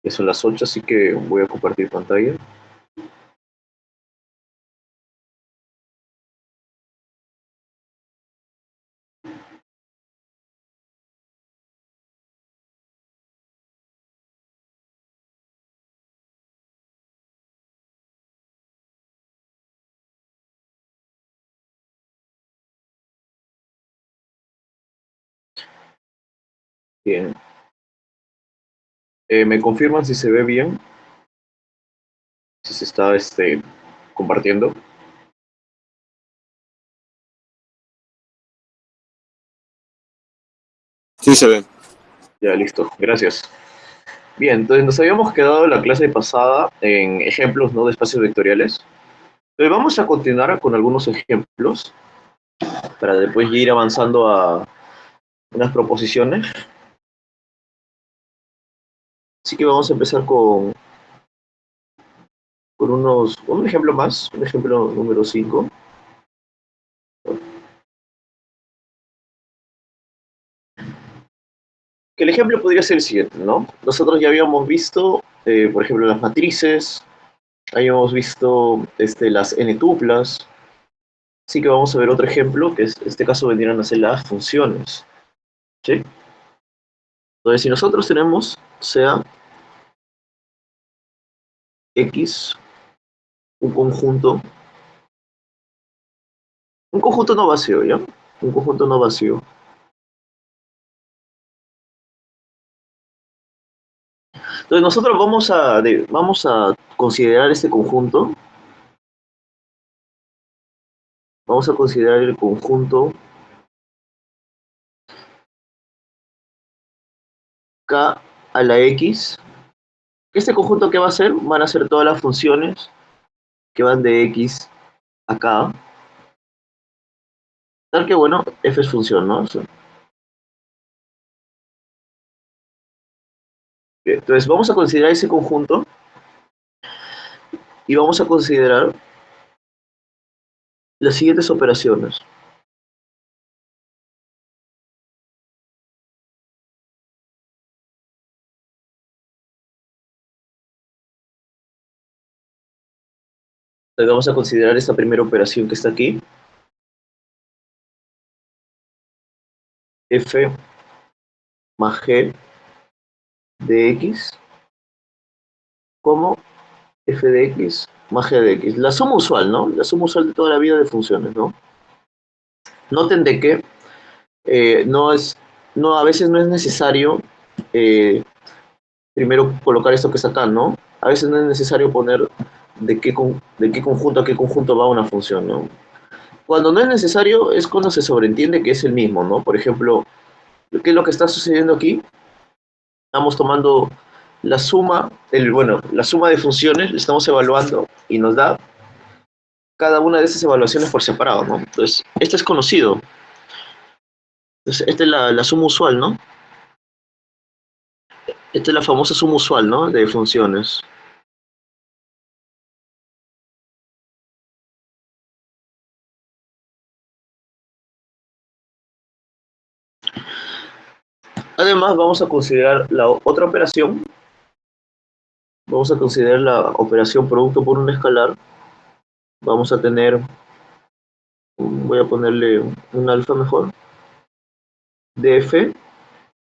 Ya son las 8, así que voy a compartir pantalla. Bien. ¿Me confirman si se ve bien? Si se está compartiendo. Sí se ve. Ya, listo. Gracias. Bien, entonces nos habíamos quedado en la clase pasada en ejemplos, ¿no?, de espacios vectoriales. Entonces vamos a continuar con algunos ejemplos para después ir avanzando a unas proposiciones. Así que vamos a empezar con un ejemplo más, un ejemplo número 5. Que el ejemplo podría ser el siguiente, ¿no? Nosotros ya habíamos visto, por ejemplo, las matrices, habíamos visto las n-tuplas, así que vamos a ver otro ejemplo, que en este caso vendrían a ser las funciones, ¿sí? Entonces, si nosotros tenemos, sea X, un conjunto no vacío, ¿ya? Un conjunto no vacío. Entonces, nosotros vamos a considerar este conjunto, vamos a considerar el conjunto K a la X. ¿Este conjunto qué va a ser? Van a ser todas las funciones que van de X a K. Tal que, bueno, f es función, ¿no? Entonces, vamos a considerar ese conjunto y vamos a considerar las siguientes operaciones. Entonces, vamos a considerar esta primera operación que está aquí, f más g de x, como f de x más g de x. La suma usual, ¿no? La suma usual de toda la vida de funciones, ¿no? Noten de que a veces no es necesario primero colocar esto que está acá, ¿no? A veces no es necesario poner de qué conjunto a qué conjunto va una función, ¿no? Cuando no es necesario es cuando se sobreentiende que es el mismo, ¿no? Por ejemplo, ¿qué es lo que está sucediendo aquí? Estamos tomando la suma de funciones, la estamos evaluando y nos da cada una de esas evaluaciones por separado, ¿no? Entonces, esto es conocido. Entonces, esta es la suma usual, ¿no? Esta es la famosa suma usual, ¿no? De funciones. Además, vamos a considerar la otra operación. Vamos a considerar la operación producto por un escalar. Vamos a tener, voy a ponerle un alfa mejor, de f.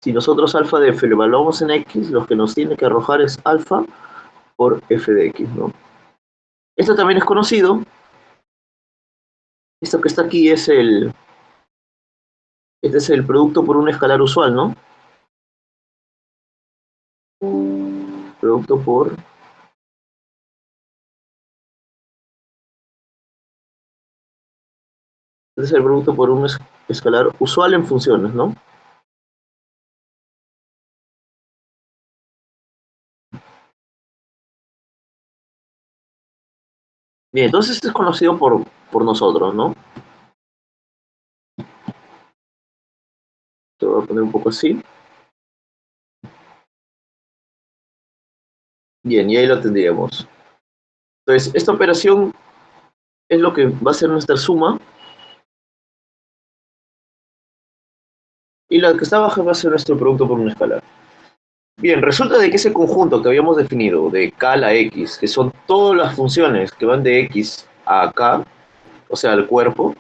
Si nosotros alfa de f lo evaluamos en x, lo que nos tiene que arrojar es alfa por f de x, ¿no? Esto también es conocido. Esto que está aquí este es el producto por un escalar usual, ¿no? Producto por Este es el producto por un escalar usual en funciones, ¿no? Bien, entonces esto es conocido por nosotros, ¿no? Te voy a poner un poco así. Bien, y ahí lo tendríamos. Entonces, esta operación es lo que va a ser nuestra suma. Y la que está abajo va a ser nuestro producto por un escalar. Bien, resulta de que ese conjunto que habíamos definido de k a la x, que son todas las funciones que van de x a k, o sea, al cuerpo,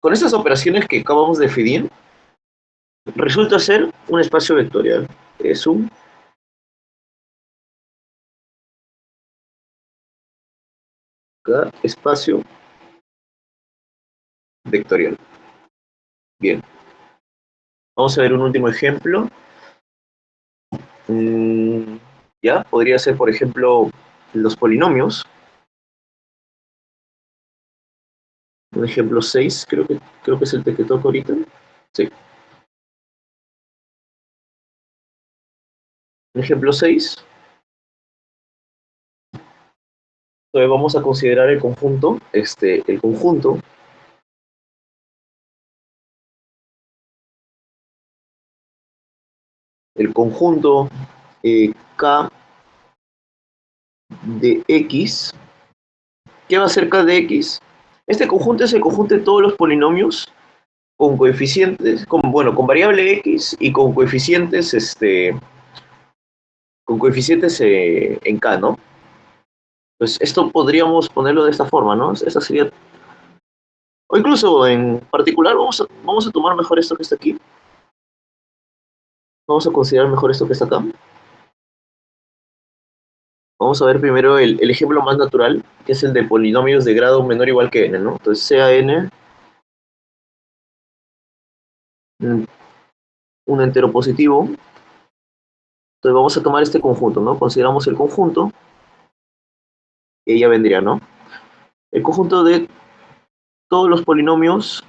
con estas operaciones que acabamos de definir, resulta ser un espacio vectorial. Es un k espacio vectorial. Bien, vamos a ver un último ejemplo. Ya, podría ser, por ejemplo, los polinomios. Un ejemplo 6 creo que es el que toca ahorita. Sí. Un ejemplo 6. Entonces vamos a considerar el conjunto, el conjunto K de X. ¿Qué va a ser K de X? Este conjunto es el conjunto de todos los polinomios con coeficientes, con variable X y con coeficientes en K, ¿no? Pues esto podríamos ponerlo de esta forma, ¿no? Esta sería, o incluso en particular, vamos a tomar mejor esto que está aquí. Vamos a considerar mejor esto que está acá. Vamos a ver primero el ejemplo más natural, que es el de polinomios de grado menor o igual que n, ¿no? Entonces, sea n un entero positivo. Entonces vamos a tomar este conjunto, ¿no? Consideramos el conjunto, y ya vendría, ¿no? El conjunto de todos los polinomios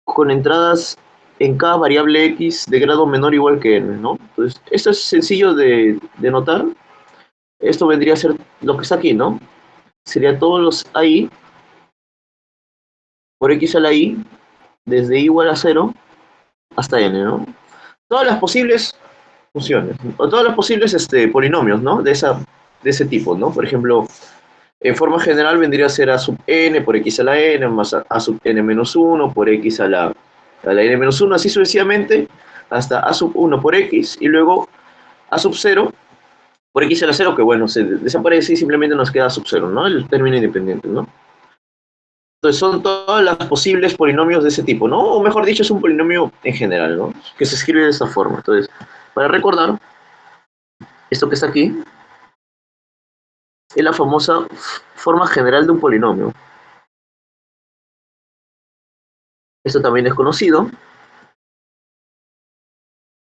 con entradas en cada variable x de grado menor o igual que n, ¿no? Entonces, esto es sencillo de notar. Esto vendría a ser lo que está aquí, ¿no? Sería todos los i por x a la i, desde i igual a 0 hasta n, ¿no? Todas las posibles funciones, o todos los posibles polinomios, ¿no? De ese tipo, ¿no? Por ejemplo, en forma general vendría a ser a sub n por x a la n más a sub n menos 1 por x a la n menos 1, así sucesivamente, hasta a sub 1 por x, y luego a sub 0 por x a la 0, que bueno, se desaparece y simplemente nos queda a sub 0, ¿no? El término independiente, ¿no? Entonces son todas las posibles polinomios de ese tipo, ¿no? O mejor dicho, es un polinomio en general, ¿no? Que se escribe de esta forma. Entonces, para recordar, esto que está aquí es la famosa forma general de un polinomio. Esto también es conocido,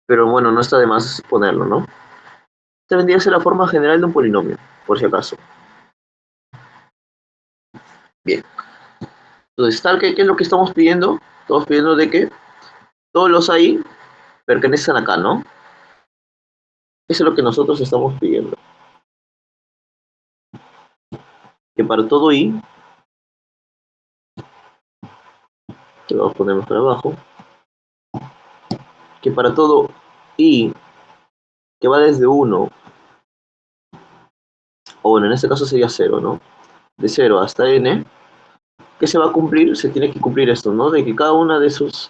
pero bueno, no está de más ponerlo, ¿no? Esta vendría a ser la forma general de un polinomio, por si acaso. Bien. Entonces, ¿qué es lo que estamos pidiendo? Estamos pidiendo de que todos los i pertenecen acá, ¿no? Eso es lo que nosotros estamos pidiendo. Que para todo i, que lo ponemos para abajo, que para todo i que va desde 1, o bueno, en este caso sería 0, ¿no? De 0 hasta n, ¿qué se va a cumplir? Se tiene que cumplir esto, ¿no? De que cada una de esos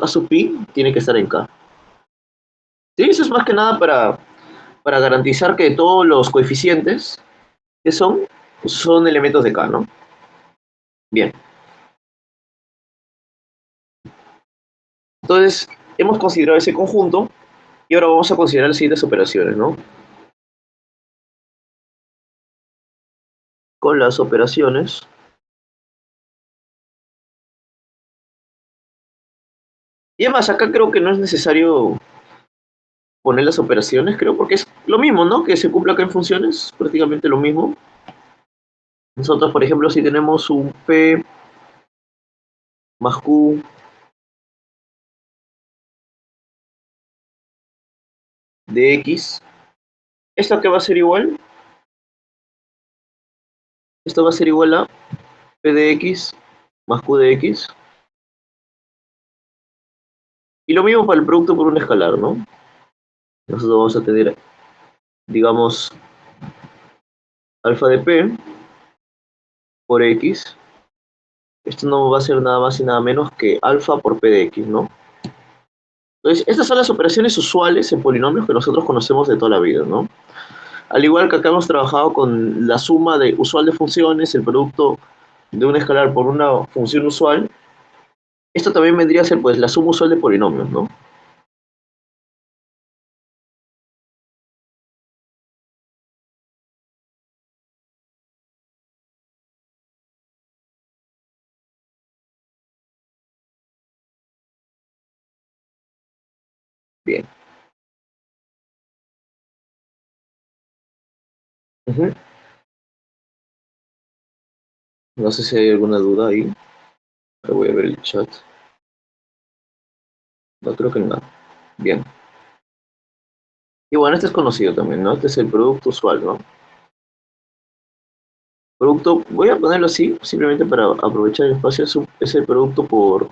a sub i tiene que estar en k. Sí, eso es más que nada para garantizar que todos los coeficientes que son elementos de k, ¿no? Bien. Entonces, hemos considerado ese conjunto y ahora vamos a considerar las siguientes operaciones, ¿no? Con las operaciones y además acá creo que no es necesario poner las operaciones, creo, porque es lo mismo, ¿no? Que se cumpla acá en funciones, prácticamente lo mismo. Nosotros, por ejemplo, si tenemos un p más q de x, ¿esto qué va a ser igual? Esto va a ser igual a p de x más q de x. Y lo mismo para el producto por un escalar, ¿no? Nosotros vamos a tener, digamos, alfa de p por x. Esto no va a ser nada más y nada menos que alfa por p de x, ¿no? Entonces, estas son las operaciones usuales en polinomios que nosotros conocemos de toda la vida, ¿no? Al igual que acá hemos trabajado con la suma usual de funciones, el producto de un escalar por una función usual, esto también vendría a ser pues la suma usual de polinomios, ¿no? Bien. Ujú. No sé si hay alguna duda ahí. Ahora voy a ver el chat. No creo que no. Bien. Y bueno, este es conocido también, ¿no? Este es el producto usual, ¿no? Producto, voy a ponerlo así, simplemente para aprovechar el espacio, es el producto por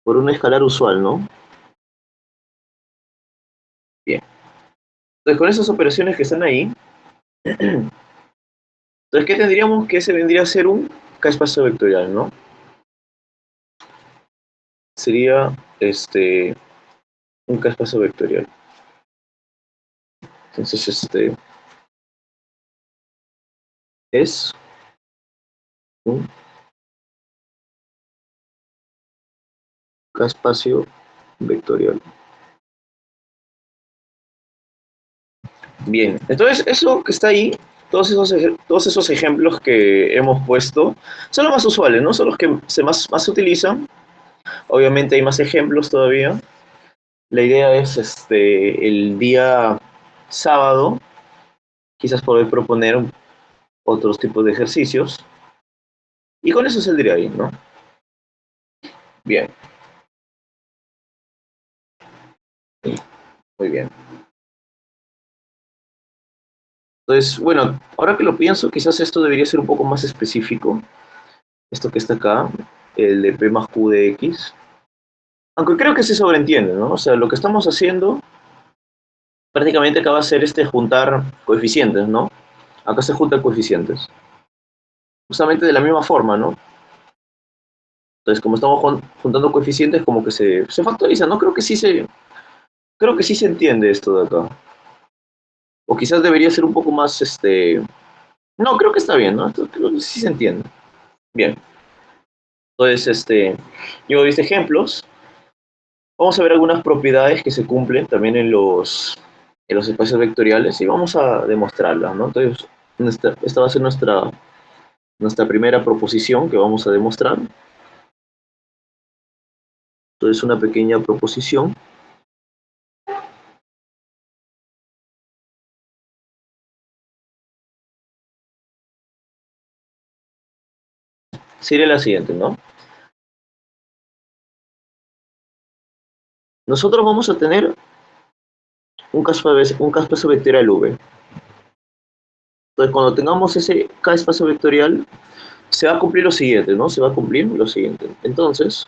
un escalar usual, ¿no? Bien. Entonces, con esas operaciones que están ahí, entonces, ¿qué tendríamos? Que ese vendría a ser un K-espacio vectorial, ¿no? Sería un K-espacio vectorial. Entonces, es un K-espacio vectorial. Bien, entonces eso que está ahí, todos esos ejemplos que hemos puesto, son los más usuales, ¿no? Son los que más se utilizan. Obviamente hay más ejemplos todavía. La idea es el día sábado, quizás poder proponer otros tipos de ejercicios. Y con eso saldría ahí, ¿no? Bien, sí, muy bien. Entonces, bueno, ahora que lo pienso, quizás esto debería ser un poco más específico. Esto que está acá, el de P más Q de X. Aunque creo que se sobreentiende, ¿no? O sea, lo que estamos haciendo prácticamente acá va a ser juntar coeficientes, ¿no? Acá se juntan coeficientes. Justamente de la misma forma, ¿no? Entonces, como estamos juntando coeficientes, como que se factoriza, ¿no? Creo que sí se entiende esto de acá. O quizás debería ser un poco más, no, creo que está bien, ¿no? Esto creo que sí se entiende. Bien. Entonces, yo he visto ejemplos. Vamos a ver algunas propiedades que se cumplen también en los espacios vectoriales y vamos a demostrarlas, ¿no? Entonces, esta va a ser nuestra primera proposición que vamos a demostrar. Entonces, una pequeña proposición sería la siguiente, ¿no? Nosotros vamos a tener un K espacio vectorial V. Entonces, cuando tengamos ese K espacio vectorial, se va a cumplir lo siguiente, ¿no? Se va a cumplir lo siguiente. Entonces,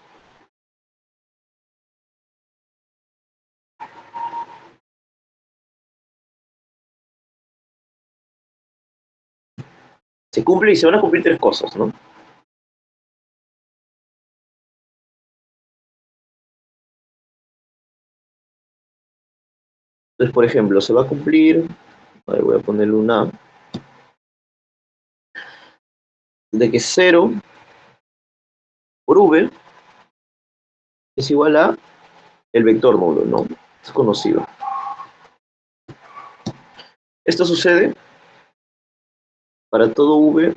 se cumple y se van a cumplir tres cosas, ¿no? Entonces, por ejemplo, se va a cumplir, a ver, voy a ponerle una, de que 0 por V es igual a el vector nulo, ¿no? Es conocido. Esto sucede para todo V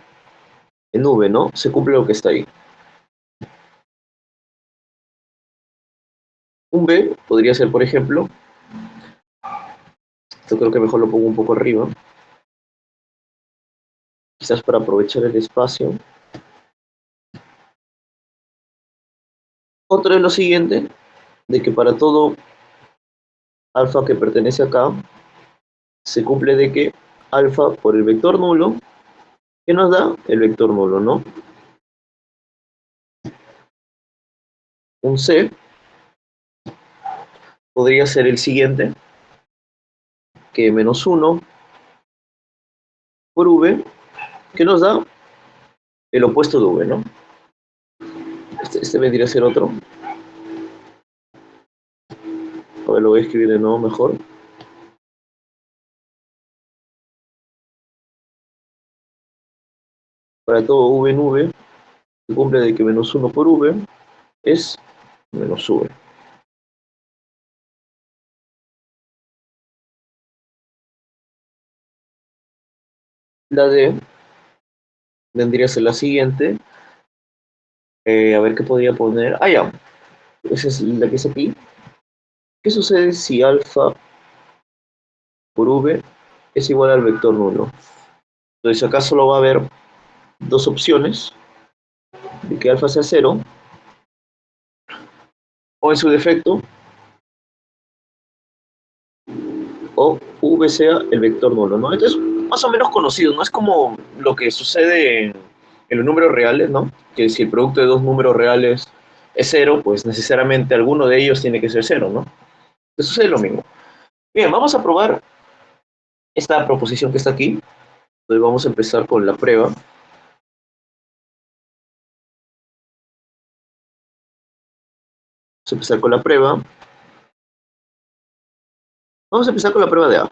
en V, ¿no? Se cumple lo que está ahí. Un V podría ser, por ejemplo, esto creo que mejor lo pongo un poco arriba, quizás para aprovechar el espacio. Otro es lo siguiente, de que para todo alfa que pertenece acá, se cumple de que alfa por el vector nulo, que nos da el vector nulo, ¿no? Un C podría ser el siguiente, que menos 1 por V, que nos da el opuesto de V, ¿no? Este vendría a ser otro. Pues lo voy a escribir de nuevo mejor. Para todo v en v, se cumple de que menos 1 por v es menos v. La d vendría a ser la siguiente. A ver qué podría poner. Ah, ya. Esa es la que es aquí. ¿Qué sucede si alfa por v es igual al vector nulo? Entonces acá solo va a haber dos opciones de que alfa sea 0, o en su defecto, o v sea el vector nulo, ¿no? Entonces, más o menos conocido, ¿no? Es como lo que sucede en los números reales, ¿no? Que si el producto de dos números reales es 0, pues necesariamente alguno de ellos tiene que ser 0, ¿no? Entonces sucede lo mismo. Bien, vamos a probar esta proposición que está aquí. Entonces vamos a empezar con la prueba. Vamos a empezar con la prueba. Vamos a empezar con la prueba de A.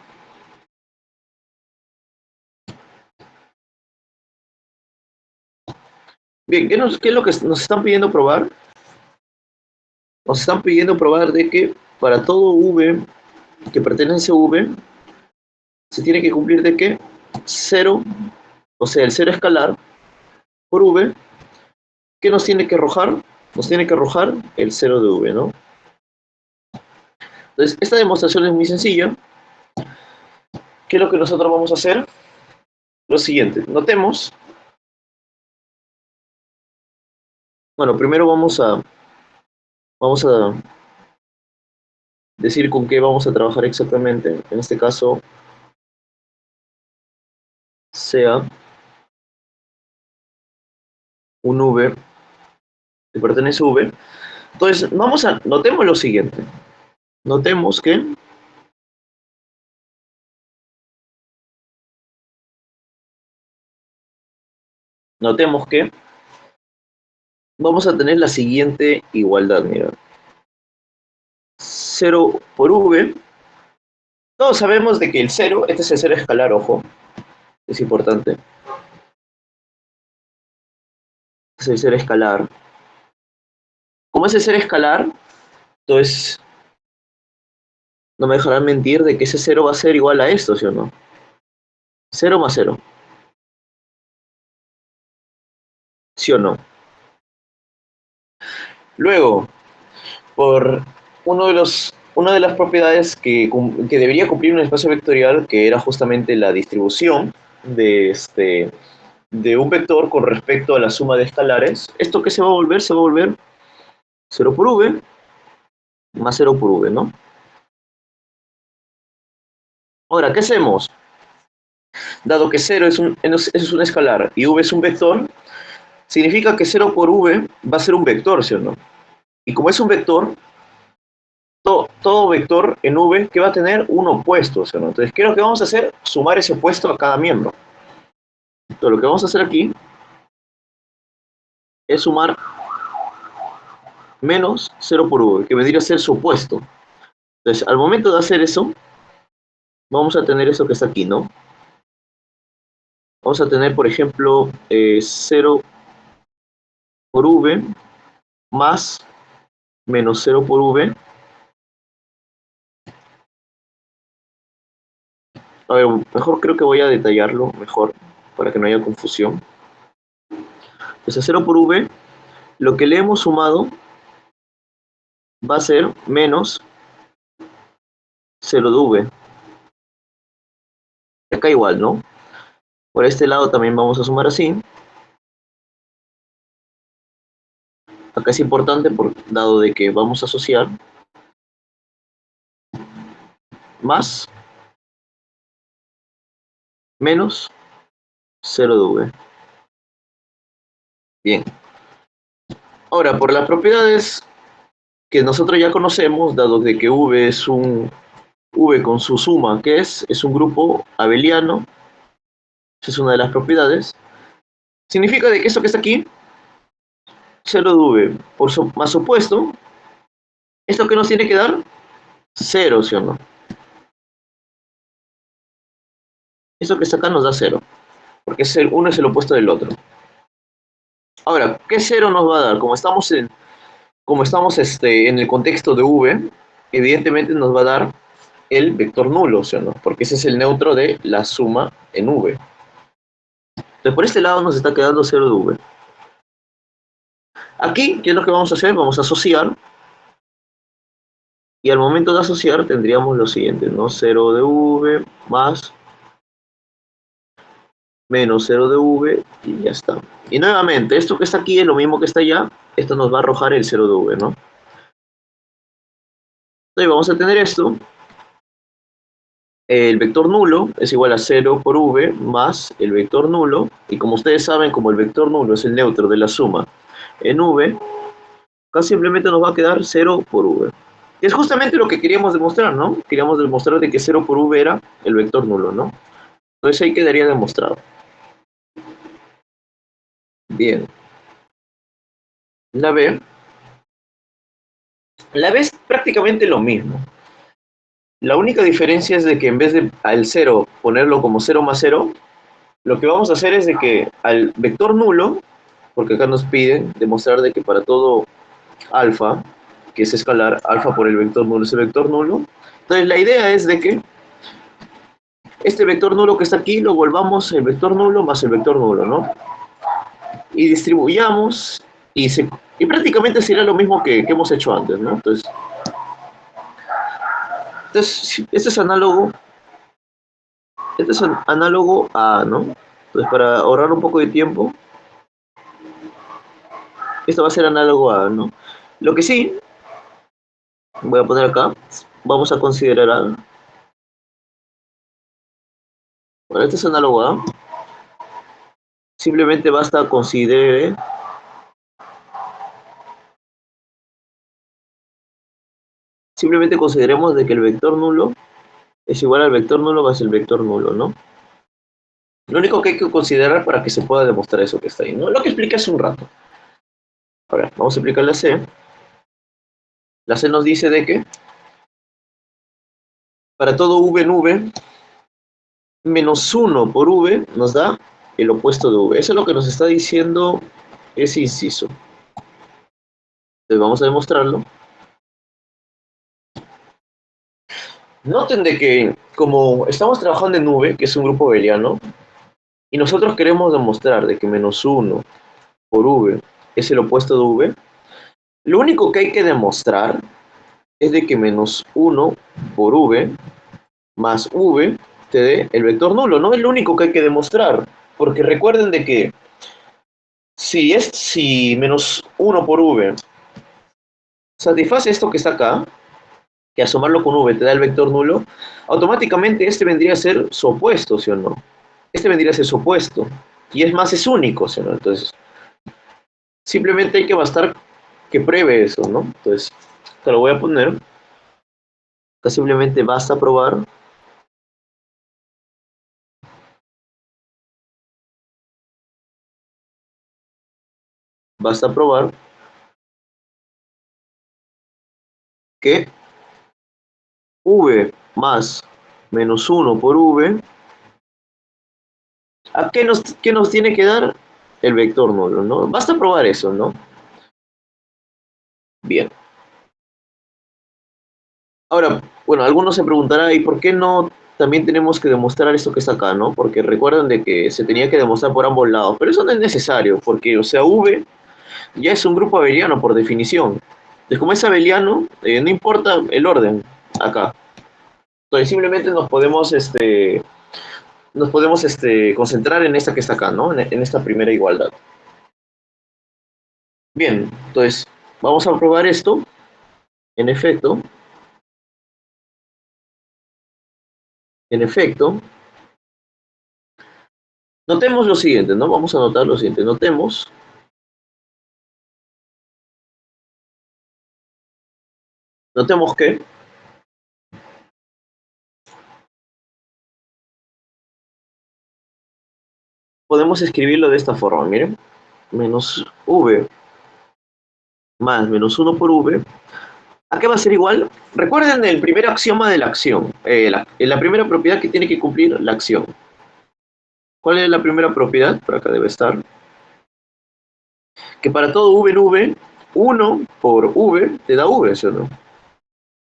Bien, ¿qué es lo que nos están pidiendo probar? Nos están pidiendo probar de que para todo v que pertenece a v, se tiene que cumplir de que 0, o sea, el 0 escalar por v, ¿qué nos tiene que arrojar? Nos tiene que arrojar el 0 de v, ¿no? Entonces, esta demostración es muy sencilla. ¿Qué es lo que nosotros vamos a hacer? Lo siguiente, notemos. Bueno, primero vamos a decir con qué vamos a trabajar exactamente. En este caso, sea un v que pertenece a v. Entonces, notemos lo siguiente. Notemos que vamos a tener la siguiente igualdad, mira. 0 por v. Todos sabemos de que el 0, este es el 0 escalar, ojo, es importante. Este es el 0 escalar. Como es el 0 escalar, entonces no me dejarán mentir de que ese 0 va a ser igual a esto, ¿sí o no? 0 más 0. ¿Sí o no? Luego, por una de las propiedades que debería cumplir un espacio vectorial, que era justamente la distribución de un vector con respecto a la suma de escalares, ¿esto qué se va a volver? Se va a volver 0 por v más 0 por v, ¿no? Ahora, ¿qué hacemos? Dado que 0 es un escalar y v es un vector, significa que 0 por v va a ser un vector, ¿sí o no? Y como es un vector, todo vector en v que va a tener un opuesto, ¿sí o no? Entonces, ¿qué es lo que vamos a hacer? Sumar ese opuesto a cada miembro. Entonces, lo que vamos a hacer aquí es sumar menos 0 por v, que vendría a ser su opuesto. Entonces, al momento de hacer eso, vamos a tener eso que está aquí, ¿no? Vamos a tener, por ejemplo, 0 por v más menos 0 por v. A ver, mejor creo que voy a detallarlo mejor para que no haya confusión. Entonces, 0 por v, lo que le hemos sumado va a ser menos 0 de v. Acá igual, ¿no? Por este lado también vamos a sumar así. Acá es importante, dado de que vamos a asociar más menos 0 de v. Bien. Ahora, por las propiedades que nosotros ya conocemos, dado de que v es un v con su suma, que es un grupo abeliano, esa es una de las propiedades, significa de que esto que está aquí, 0 de v por más opuesto, ¿esto qué nos tiene que dar? 0, ¿sí o no? Eso que está acá nos da 0, porque uno es el opuesto del otro. Ahora, ¿qué 0 nos va a dar? Como estamos en el contexto de V, evidentemente nos va a dar el vector nulo, ¿sí o no? Porque ese es el neutro de la suma en V. Entonces, por este lado nos está quedando 0 de V. Aquí, ¿qué es lo que vamos a hacer? Vamos a asociar, y al momento de asociar tendríamos lo siguiente, ¿no? 0 de V más menos 0 de V, y ya está. Y nuevamente, esto que está aquí es lo mismo que está allá, esto nos va a arrojar el 0 de V, ¿no? Entonces vamos a tener esto, el vector nulo es igual a 0 por V más el vector nulo, y como ustedes saben, como el vector nulo es el neutro de la suma en V, acá simplemente nos va a quedar 0 por V. Y es justamente lo que queríamos demostrar, ¿no? Queríamos demostrar de que 0 por V era el vector nulo, ¿no? Entonces ahí quedaría demostrado. Bien. La B. La B es prácticamente lo mismo. La única diferencia es de que en vez de al 0 ponerlo como 0 más 0, lo que vamos a hacer es de que al vector nulo, porque acá nos piden demostrar de que para todo alfa, que es escalar, alfa por el vector nulo es el vector nulo. Entonces la idea es de que este vector nulo que está aquí lo volvamos el vector nulo más el vector nulo, ¿no? Y distribuyamos y prácticamente sería lo mismo que hemos hecho antes, ¿no? Entonces este es análogo a, ¿no? Entonces para ahorrar un poco de tiempo, esto va a ser análogo a, ¿no? Lo que sí, voy a poner acá, vamos a considerar, bueno, este es análogo a, simplemente basta simplemente consideremos de que el vector nulo es igual al vector nulo más el vector nulo, ¿no? Lo único que hay que considerar para que se pueda demostrar eso que está ahí, ¿no? Lo que expliqué hace un rato. Ahora, vamos a aplicar la C. La C nos dice de que para todo V en V, menos 1 por V nos da el opuesto de V. Eso es lo que nos está diciendo ese inciso. Entonces vamos a demostrarlo. Noten de que como estamos trabajando en V, que es un grupo abeliano, y nosotros queremos demostrar de que menos 1 por V es el opuesto de V, lo único que hay que demostrar es de que menos 1 por V más V te dé el vector nulo. No es lo único que hay que demostrar, porque recuerden de que si menos 1 por V satisface esto que está acá, que asomarlo con V te da el vector nulo, automáticamente este vendría a ser su opuesto, ¿sí o no? Este vendría a ser su opuesto. Y es más, es único, ¿sí o no? Entonces, simplemente hay que bastar que pruebe eso, ¿no? Entonces, te lo voy a poner. Acá simplemente basta probar que V más menos 1 por V, ¿a qué nos tiene que dar? El vector nulo, ¿no? Basta probar eso, ¿no? Bien. Ahora, bueno, algunos se preguntarán, ¿y por qué no también tenemos que demostrar esto que está acá, ¿no? Porque recuerden de que se tenía que demostrar por ambos lados, pero eso no es necesario, porque, o sea, V ya es un grupo abeliano por definición. Entonces, como es abeliano, no importa el orden acá. Entonces, simplemente nos podemos concentrar en esta que está acá, ¿no? En esta primera igualdad. Bien, entonces, vamos a probar esto. En efecto, en efecto, notemos lo siguiente, ¿no? Vamos a notar lo siguiente. Notemos que podemos escribirlo de esta forma, miren. Menos V más menos 1 por V. ¿A qué va a ser igual? Recuerden el primer axioma de la acción, la primera propiedad que tiene que cumplir la acción. ¿Cuál es la primera propiedad? Por acá debe estar. Que para todo v en v, 1 por v te da v, ¿sí o no? Eso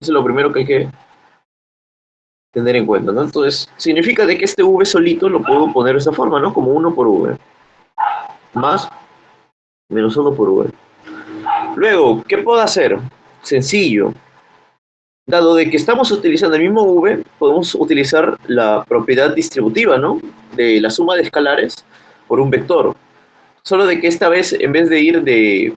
es lo primero que hay que tener en cuenta, ¿no? Entonces, significa de que este v solito lo puedo poner de esa forma, ¿no? Como 1 por v, más menos 1 por v. Luego, ¿qué puedo hacer? Sencillo. Dado de que estamos utilizando el mismo v, podemos utilizar la propiedad distributiva, ¿no? De la suma de escalares por un vector. Solo de que esta vez, en vez de ir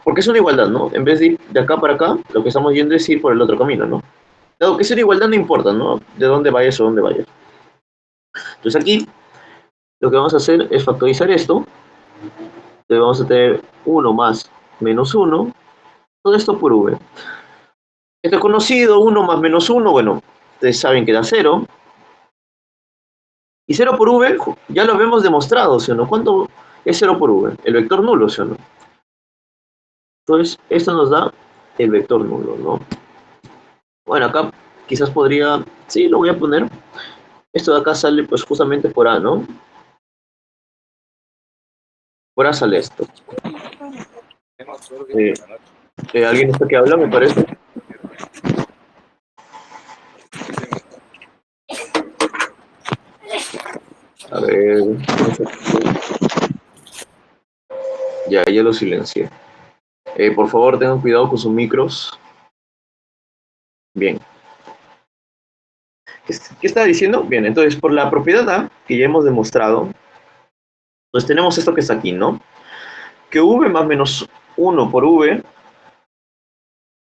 porque es una igualdad, ¿no? En vez de ir de acá para acá, lo que estamos yendo es ir por el otro camino, ¿no? Dado que es una igualdad, no importa, ¿no? De dónde vayas o dónde vayas. Entonces aquí, lo que vamos a hacer es factorizar esto. Entonces vamos a tener 1 más menos 1, todo esto por v. Esto es conocido, 1 más menos 1, bueno, ustedes saben que da 0. Y 0 por v ya lo habíamos demostrado, ¿sí o no? ¿Cuánto es 0 por v? El vector nulo, ¿sí o no? Entonces, esto nos da el vector nulo, ¿no? Bueno, acá quizás podría... Sí, lo voy a poner. Esto de acá sale pues justamente por A, ¿no? Por A sale esto. ¿Alguien está que habla, me parece? A ver... Ya lo silencié. Por favor, tengan cuidado con sus micros. Bien. ¿Qué estaba diciendo? Bien, entonces por la propiedad A, que ya hemos demostrado, pues tenemos esto que está aquí, ¿no? Que v más menos 1 por v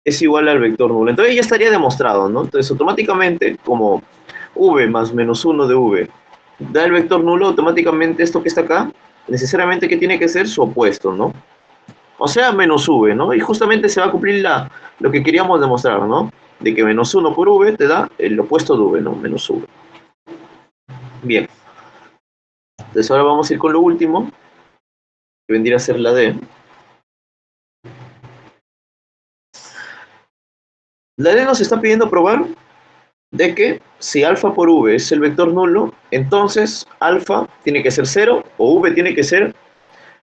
es igual al vector nulo. Entonces ya estaría demostrado, ¿no? Entonces automáticamente, como v más menos 1 de v da el vector nulo, automáticamente esto que está acá, necesariamente que tiene que ser su opuesto, ¿no? O sea, menos v, ¿no? Y justamente se va a cumplir lo que queríamos demostrar, ¿no? De que menos 1 por v te da el opuesto de v, ¿no? Menos v. Bien. Entonces ahora vamos a ir con lo último, que vendría a ser la d. La d nos está pidiendo probar de que si alfa por v es el vector nulo, entonces alfa tiene que ser 0 o v tiene que ser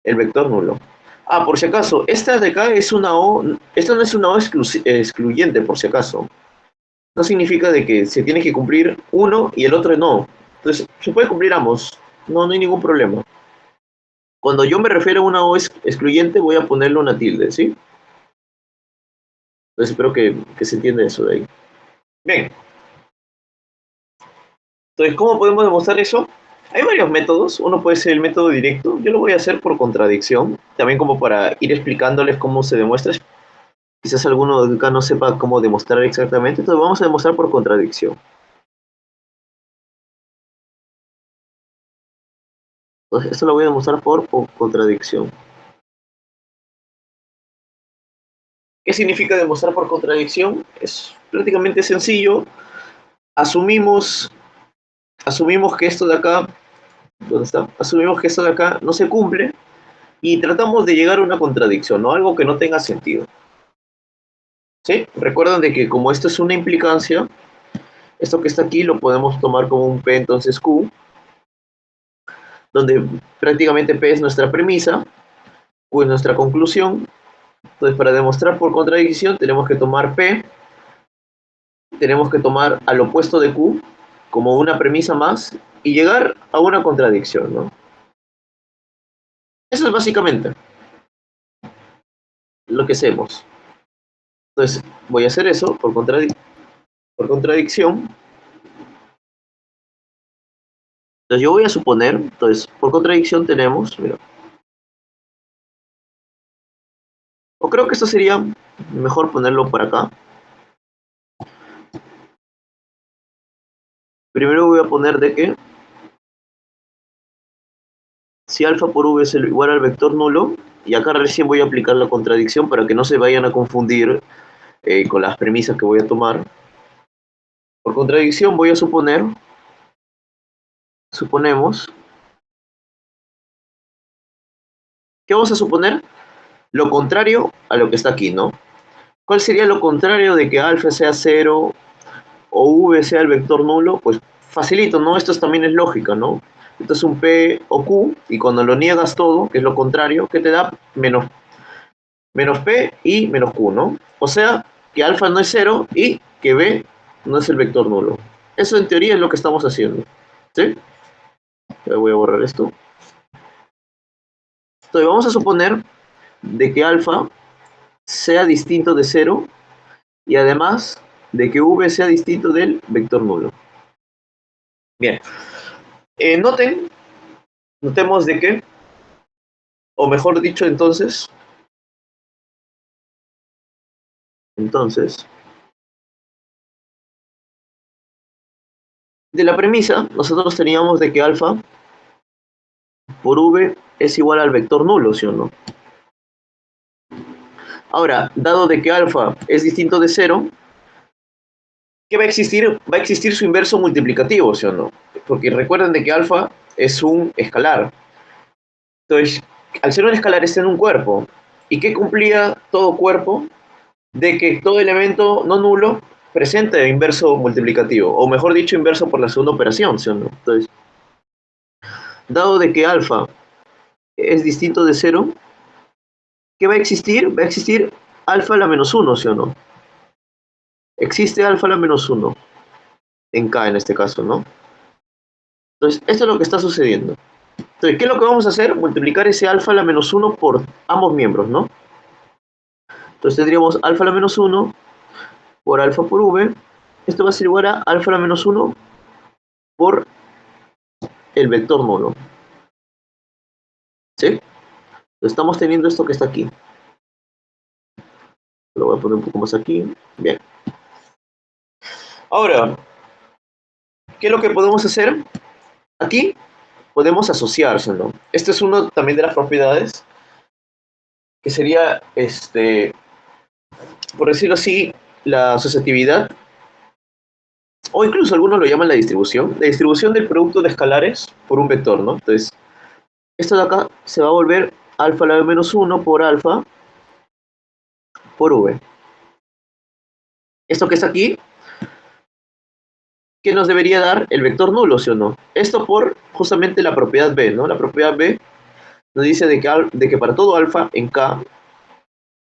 el vector nulo. Ah, por si acaso, esta de acá es una O, esta no es una O excluyente, por si acaso. No significa de que se tiene que cumplir uno y el otro no. Entonces, se puede cumplir ambos, no hay ningún problema. Cuando yo me refiero a una O excluyente, voy a ponerle una tilde, ¿sí? Entonces espero que se entienda eso de ahí. Bien. Entonces, ¿cómo podemos demostrar eso? Hay varios métodos. Uno puede ser el método directo. Yo lo voy a hacer por contradicción. También como para ir explicándoles cómo se demuestra. Quizás alguno de acá no sepa cómo demostrar exactamente. Entonces vamos a demostrar por contradicción. Entonces, esto lo voy a demostrar por contradicción. ¿Qué significa demostrar por contradicción? Es prácticamente sencillo. Asumimos que esto de acá, ¿dónde está? Asumimos que esto de acá no se cumple y tratamos de llegar a una contradicción, ¿no? Algo que no tenga sentido. ¿Sí? Recuerdan de que como esto es una implicancia, esto que está aquí lo podemos tomar como un P entonces Q, donde prácticamente P es nuestra premisa, Q es nuestra conclusión. Entonces para demostrar por contradicción tenemos que tomar P, tenemos que tomar al opuesto de Q como una premisa más y llegar a una contradicción, ¿no? Eso es básicamente lo que hacemos. Entonces voy a hacer eso por contradicción. Entonces yo voy a suponer, entonces por contradicción tenemos, mira, o creo que esto sería mejor ponerlo por acá. Primero voy a poner de que si alfa por v es igual al vector nulo, y acá recién voy a aplicar la contradicción para que no se vayan a confundir con las premisas que voy a tomar. Por contradicción voy a suponemos, ¿qué vamos a suponer? Lo contrario a lo que está aquí, ¿no? ¿Cuál sería lo contrario de que alfa sea 0 o v sea el vector nulo? Pues facilito, ¿no? Esto también es lógica, ¿no? Esto es un p o q, y cuando lo niegas todo, que es lo contrario, ¿qué te da? Menos p y menos q, ¿no? O sea, que alfa no es 0 y que b no es el vector nulo. Eso en teoría es lo que estamos haciendo, ¿sí? Voy a borrar esto. Entonces vamos a suponer de que alfa sea distinto de 0 y además de que v sea distinto del vector nulo. Bien, notemos de que, o mejor dicho entonces, de la premisa, nosotros teníamos de que alfa por v es igual al vector nulo, ¿sí o no? Ahora, dado de que alfa es distinto de 0, ¿qué va a existir? Va a existir su inverso multiplicativo, ¿sí o no? Porque recuerden de que alfa es un escalar. Entonces, al ser un escalar está en un cuerpo. ¿Y qué cumplía todo cuerpo? De que todo elemento no nulo presenta inverso multiplicativo, o mejor dicho, inverso por la segunda operación, ¿sí o no? Entonces, dado de que alfa es distinto de 0, ¿qué va a existir? Va a existir alfa a la menos 1, ¿sí o no? Existe alfa a la menos 1, en K en este caso, ¿no? Entonces, esto es lo que está sucediendo. Entonces, ¿qué es lo que vamos a hacer? Multiplicar ese alfa a la menos 1 por ambos miembros, ¿no? Entonces tendríamos alfa a la menos 1 por alfa por v. Esto va a ser igual a alfa a la menos 1 por el vector nulo. ¿Sí? Entonces estamos teniendo esto que está aquí. Lo voy a poner un poco más aquí. Bien. Ahora, ¿qué es lo que podemos hacer? Aquí podemos asociarse, ¿no? Este es uno también de las propiedades, que sería, por decirlo así, la asociatividad, o incluso algunos lo llaman la distribución del producto de escalares por un vector, ¿no? Entonces, esto de acá se va a volver alfa a la menos 1 por alfa por v. Esto que está aquí, ¿qué nos debería dar? El vector nulo, ¿sí o no? Esto por justamente la propiedad b, ¿no? La propiedad b nos dice de que para todo alfa en K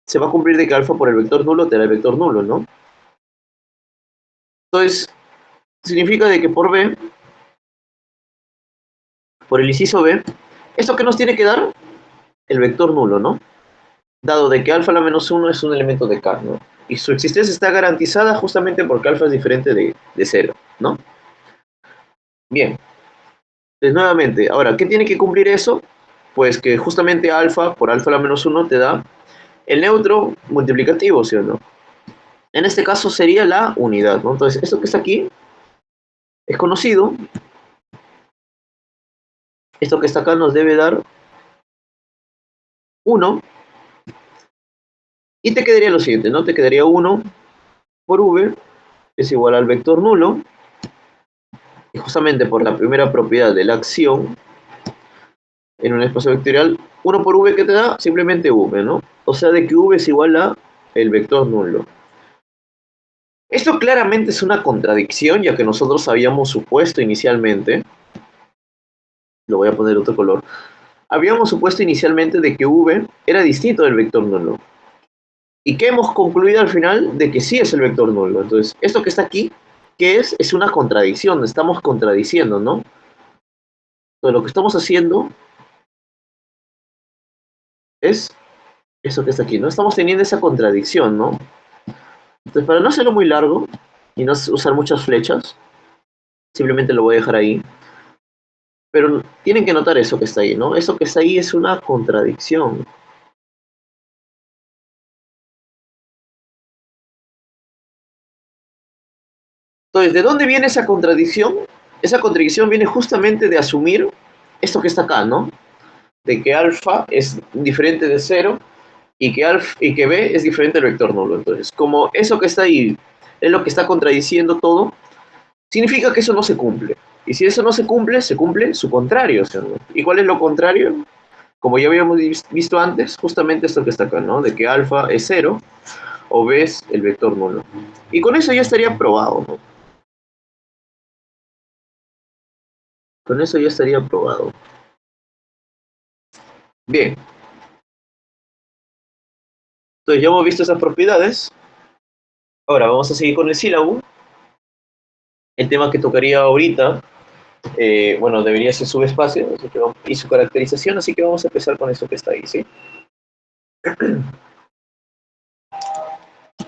se va a cumplir de que alfa por el vector nulo te da el vector nulo, ¿no? Entonces, significa de que por b, por el inciso b, ¿esto qué nos tiene que dar? El vector nulo, ¿no? Dado de que alfa a la menos 1 es un elemento de K, ¿no? Y su existencia está garantizada justamente porque alfa es diferente de 0, ¿no? Bien. Entonces, nuevamente, ahora, ¿qué tiene que cumplir eso? Pues que justamente alfa por alfa a la menos 1 te da el neutro multiplicativo, ¿sí o no? En este caso sería la unidad, ¿no? Entonces, esto que está aquí es conocido. Esto que está acá nos debe dar 1. Y te quedaría lo siguiente, ¿no? Te quedaría 1 por v es igual al vector nulo. Y justamente por la primera propiedad de la acción en un espacio vectorial, 1 por v, ¿qué te da? Simplemente v, ¿no? O sea, de que v es igual a el vector nulo. Esto claramente es una contradicción, ya que nosotros habíamos supuesto inicialmente, lo voy a poner otro color, habíamos supuesto inicialmente de que v era distinto del vector nulo. ¿Y qué hemos concluido al final? De que sí es el vector nulo. Entonces, esto que está aquí, ¿qué es? Es una contradicción, estamos contradiciendo, ¿no? Entonces, lo que estamos haciendo es eso que está aquí, ¿no? Estamos teniendo esa contradicción, ¿no? Entonces, para no hacerlo muy largo y no usar muchas flechas, simplemente lo voy a dejar ahí. Pero tienen que notar eso que está ahí, ¿no? Eso que está ahí es una contradicción. Entonces, ¿de dónde viene esa contradicción? Esa contradicción viene justamente de asumir esto que está acá, ¿no? De que alfa es diferente de 0 y que b es diferente del vector nulo. Entonces, como eso que está ahí es lo que está contradiciendo todo, significa que eso no se cumple. Y si eso no se cumple su contrario, ¿sí? ¿Y cuál es lo contrario? Como ya habíamos visto antes, justamente esto que está acá, ¿no? De que alfa es 0 o B es el vector nulo. Y con eso ya estaría probado, ¿no? Con eso ya estaría probado. Bien. Entonces ya hemos visto esas propiedades. Ahora vamos a seguir con el sílabo. El tema que tocaría ahorita, bueno, debería ser subespacio y su caracterización, así que vamos a empezar con eso que está ahí, ¿sí?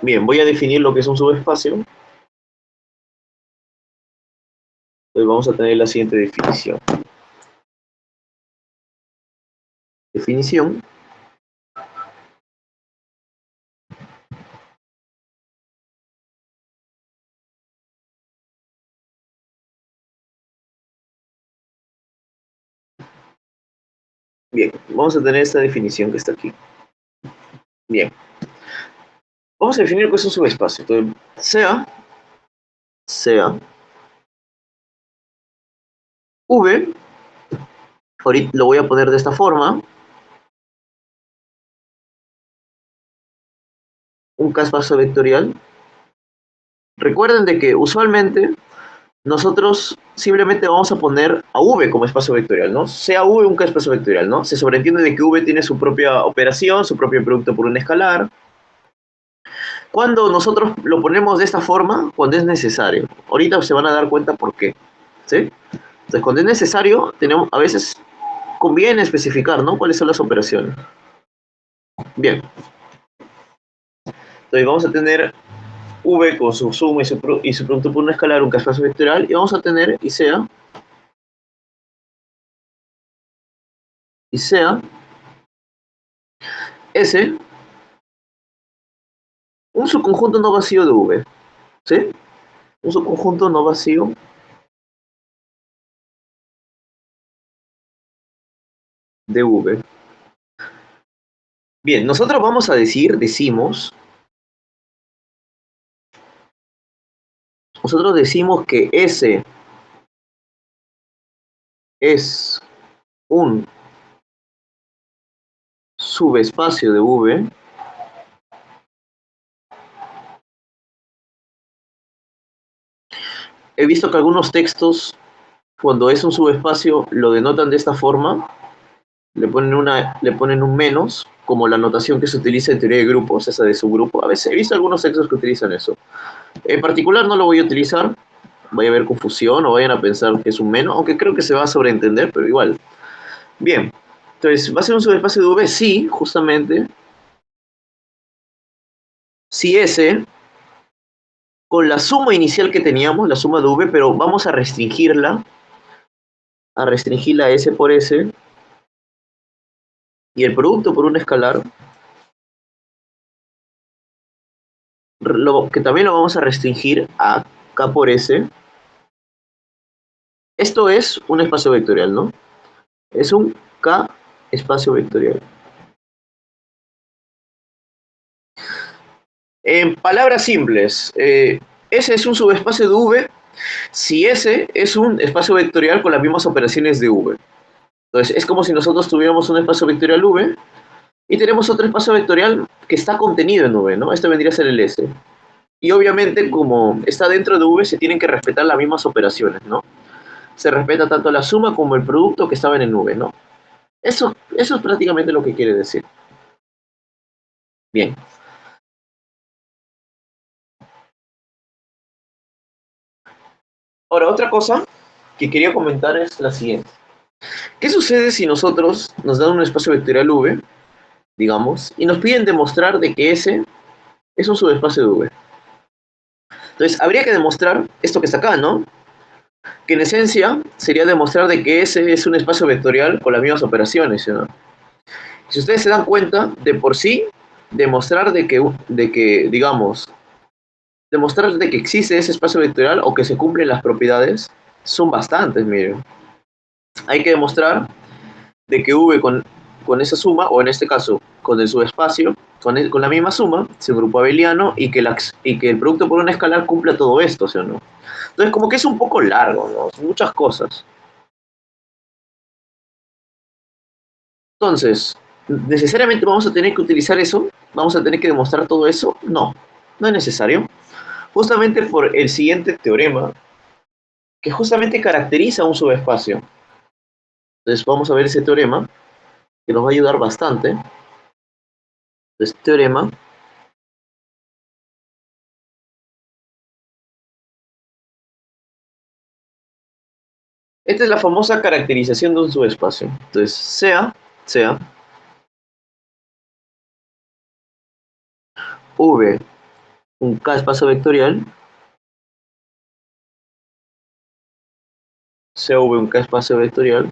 Bien, voy a definir lo que es un subespacio. Entonces vamos a tener la siguiente definición. Definición. Bien, vamos a tener esta definición que está aquí. Bien. Vamos a definir qué es un subespacio. Entonces, sea V, ahorita lo voy a poner de esta forma, un K-espacio vectorial. Recuerden de que usualmente nosotros simplemente vamos a poner a V como espacio vectorial, ¿no? Sea V un K-espacio vectorial, ¿no? Se sobreentiende de que V tiene su propia operación, su propio producto por un escalar. Cuando nosotros lo ponemos de esta forma, cuando es necesario. Ahorita se van a dar cuenta por qué, ¿sí? Entonces, cuando es necesario, a veces conviene especificar, ¿no? Cuáles son las operaciones. Bien. Entonces vamos a tener V con su suma y su producto por un escalar, un K-espacio vectorial, y vamos a tener y sea S un subconjunto no vacío de V, ¿sí? Un subconjunto no vacío de V. Bien, nosotros vamos a nosotros decimos que S es un subespacio de V he visto que algunos textos, cuando es un subespacio, lo denotan de esta forma, le ponen un menos, como la notación que se utiliza en teoría de grupos, esa de subgrupo. A veces he visto algunos textos que utilizan eso. En particular no lo voy a utilizar, vaya a haber confusión o vayan a pensar que es un menos, aunque creo que se va a sobreentender, pero igual. Bien, entonces, ¿va a ser un subespacio de V? Sí, justamente. Si S, con la suma inicial que teníamos, la suma de V, pero vamos a restringirla a S por S, y el producto por un escalar, que también lo vamos a restringir a K por S. Esto es un espacio vectorial, ¿no? Es un K espacio vectorial. En palabras simples, S es un subespacio de V si S es un espacio vectorial con las mismas operaciones de V. Entonces, es como si nosotros tuviéramos un espacio vectorial V y tenemos otro espacio vectorial que está contenido en V, ¿no? Este vendría a ser el S. Y obviamente, como está dentro de V, se tienen que respetar las mismas operaciones, ¿no? Se respeta tanto la suma como el producto que estaban en V, ¿no? Eso es prácticamente lo que quiere decir. Bien. Ahora, otra cosa que quería comentar es la siguiente. ¿Qué sucede si nosotros nos dan un espacio vectorial V, digamos, y nos piden demostrar de que S es un subespacio de V? Entonces, habría que demostrar esto que está acá, ¿no? Que en esencia sería demostrar de que S es un espacio vectorial con las mismas operaciones, ¿no? Si ustedes se dan cuenta, de por sí, demostrar digamos, demostrar de que existe ese espacio vectorial o que se cumplen las propiedades son bastantes, miren. Hay que demostrar de que V con esa suma, o en este caso con el subespacio, con la misma suma, es un grupo abeliano y que el producto por una escalar cumpla todo esto, ¿sí o no? Entonces, como que es un poco largo, ¿no? Son muchas cosas. Entonces, necesariamente vamos a tener que utilizar eso, ¿Vamos a tener que demostrar todo eso? No, no es necesario. Justamente por el siguiente teorema, que justamente caracteriza un subespacio. Entonces vamos a ver ese teorema, que nos va a ayudar bastante. Entonces, teorema. Esta es la famosa caracterización de un subespacio. Entonces, sea V un K espacio vectorial, sea V un K espacio vectorial,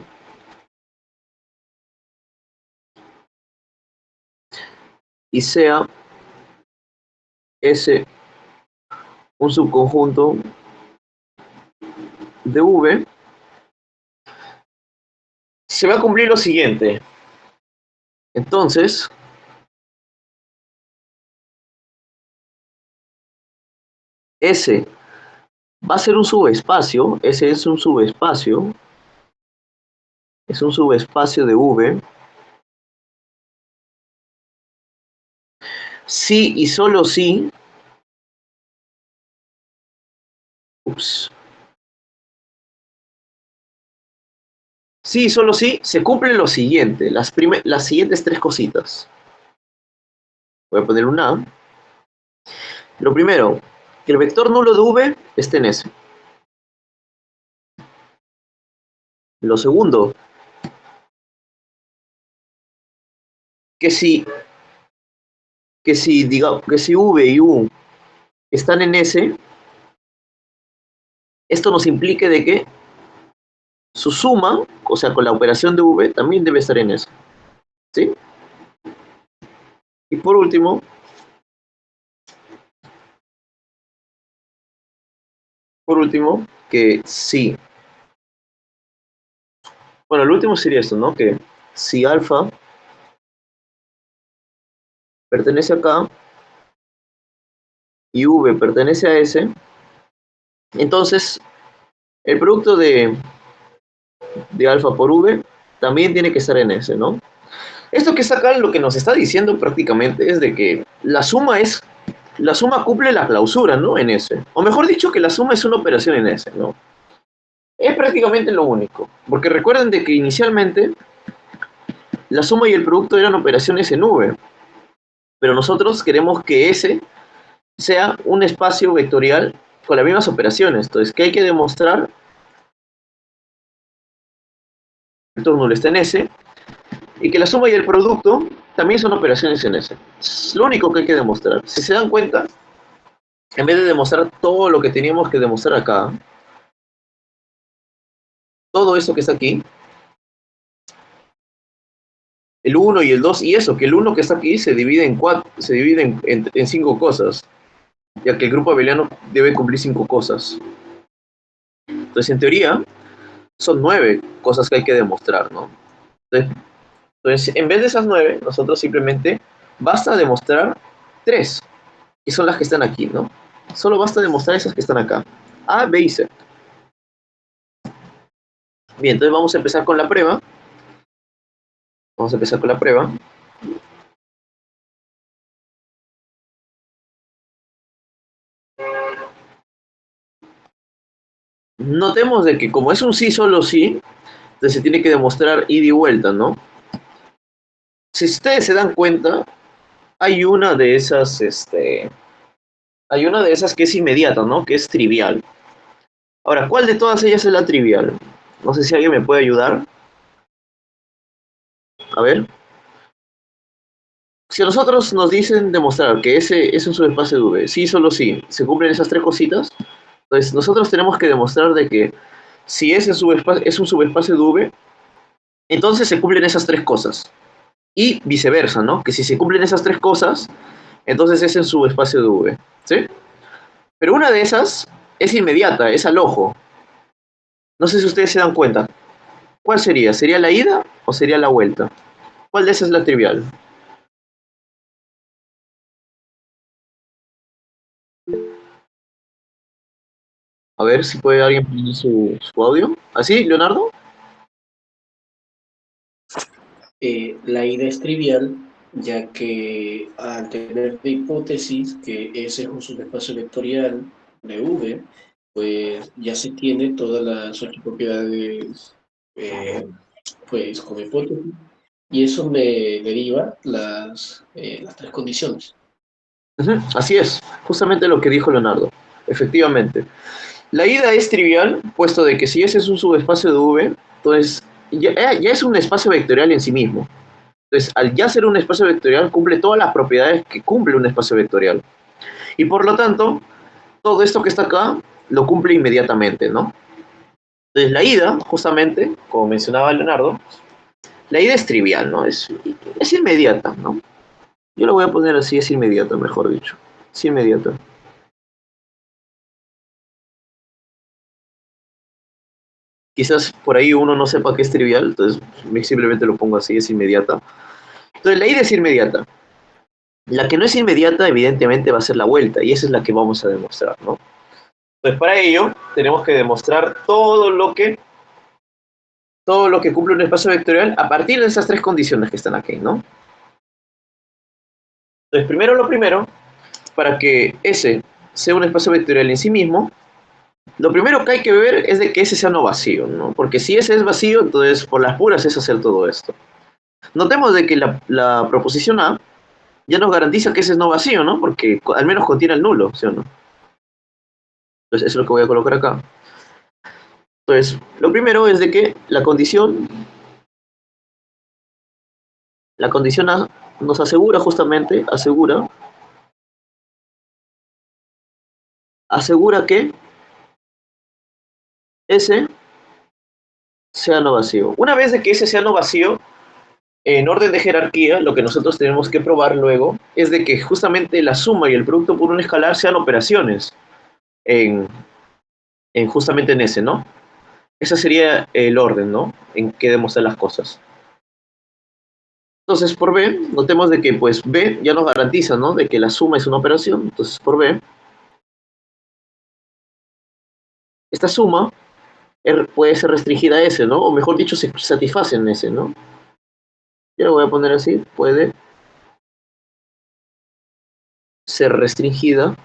y sea S un subconjunto de V, se va a cumplir lo siguiente. Entonces, S va a ser un subespacio, S es un subespacio de V, si y solo si, ups, sí, solo sí, se cumple lo siguiente, las siguientes tres cositas. Voy a poner un A. Lo primero, que el vector nulo de V esté en S. Lo segundo, que si, que si V y U están en S, esto nos implique de que su suma, o sea, con la operación de V, también debe estar en S. ¿Sí? Y por último, que si, bueno, el último sería esto, ¿no? Que si alfa pertenece acá y V pertenece a S, entonces el producto de alfa por V también tiene que estar en S, ¿no? Esto que está acá lo que nos está diciendo prácticamente es de que la suma cumple la clausura, ¿no? En S. O mejor dicho, que la suma es una operación en S, ¿no? Es prácticamente lo único. Porque recuerden de que inicialmente la suma y el producto eran operaciones en V. Pero nosotros queremos que S sea un espacio vectorial con las mismas operaciones. Entonces, ¿qué hay que demostrar? El vector nulo está en S y que la suma y el producto también son operaciones en S. Es lo único que hay que demostrar. Si se dan cuenta, en vez de demostrar todo lo que teníamos que demostrar acá, todo eso que está aquí, el uno y el 2 y eso, que el uno que está aquí se divide en cuatro, se divide en cinco cosas, ya que el grupo abeliano debe cumplir cinco cosas. Entonces, en teoría, son 9 cosas que hay que demostrar, ¿no? Entonces, en vez de esas 9, nosotros simplemente basta demostrar 3, que son las que están aquí, ¿no? Solo basta demostrar esas que están acá. A, B y C. Bien, entonces vamos a empezar con la prueba. Vamos a empezar con la prueba. Notemos de que como es un sí, solo sí, entonces se tiene que demostrar ida y vuelta, ¿no? Si ustedes se dan cuenta, hay una de esas, hay una de esas que es inmediata, ¿no? Que es trivial. Ahora, ¿cuál de todas ellas es la trivial? No sé si alguien me puede ayudar. A ver. Si a nosotros nos dicen demostrar que ese es un subespacio de V, sí, solo sí, se cumplen esas tres cositas, entonces nosotros tenemos que demostrar de que si ese subespacio es un subespacio de V, entonces se cumplen esas tres cosas. Y viceversa, ¿no? Que si se cumplen esas tres cosas, entonces es un subespacio de V. ¿Sí? Pero una de esas es inmediata, es al ojo. No sé si ustedes se dan cuenta. ¿Cuál sería? ¿Sería la ida o sería la vuelta? ¿Cuál de esas es la trivial? A ver si puede alguien poner su audio. ¿Así, Leonardo? La ida es trivial ya que al tener de hipótesis que ese es un subespacio vectorial de V, pues ya se tiene todas las ocho propiedades pues como hipótesis, y eso me deriva las tres condiciones. Ujú, así es, justamente lo que dijo Leonardo. Efectivamente. La ida es trivial, puesto de que si ese es un subespacio de V, entonces ya es un espacio vectorial en sí mismo. Entonces, al ya ser un espacio vectorial, cumple todas las propiedades que cumple un espacio vectorial. Y por lo tanto, todo esto que está acá lo cumple inmediatamente, ¿no? Entonces, la ida, justamente, como mencionaba Leonardo, la ida es trivial, ¿no? Es inmediata, ¿no? Yo lo voy a poner así, es inmediata, mejor dicho. Es inmediata. Quizás por ahí uno no sepa que es trivial, entonces simplemente lo pongo así, es inmediata. Entonces, la ida es inmediata. La que no es inmediata, evidentemente, va a ser la vuelta, y esa es la que vamos a demostrar, ¿no? Entonces, para ello, tenemos que demostrar todo lo que cumple un espacio vectorial a partir de esas tres condiciones que están aquí, ¿no? Entonces, primero lo primero, para que S sea un espacio vectorial en sí mismo, lo primero que hay que ver es de que S sea no vacío, ¿no? Porque si S es vacío, entonces por las puras es hacer todo esto. Notemos de que la proposición A ya nos garantiza que S es no vacío, ¿no? Porque al menos contiene el nulo, ¿sí o no? Entonces, eso es lo que voy a colocar acá. Entonces, lo primero es de que la condición A nos asegura justamente, asegura que S sea no vacío. Una vez de que S sea no vacío, en orden de jerarquía, lo que nosotros tenemos que probar luego es de que justamente la suma y el producto por un escalar sean operaciones en, justamente en S, ¿no? Ese sería el orden, ¿no? En que demostrar las cosas. Entonces, por B, notemos de que pues B ya nos garantiza, ¿no? De que la suma es una operación. Entonces, por B, esta suma puede ser restringida a S, ¿no? O mejor dicho, se satisface en S, ¿no? Yo lo voy a poner así, ser restringida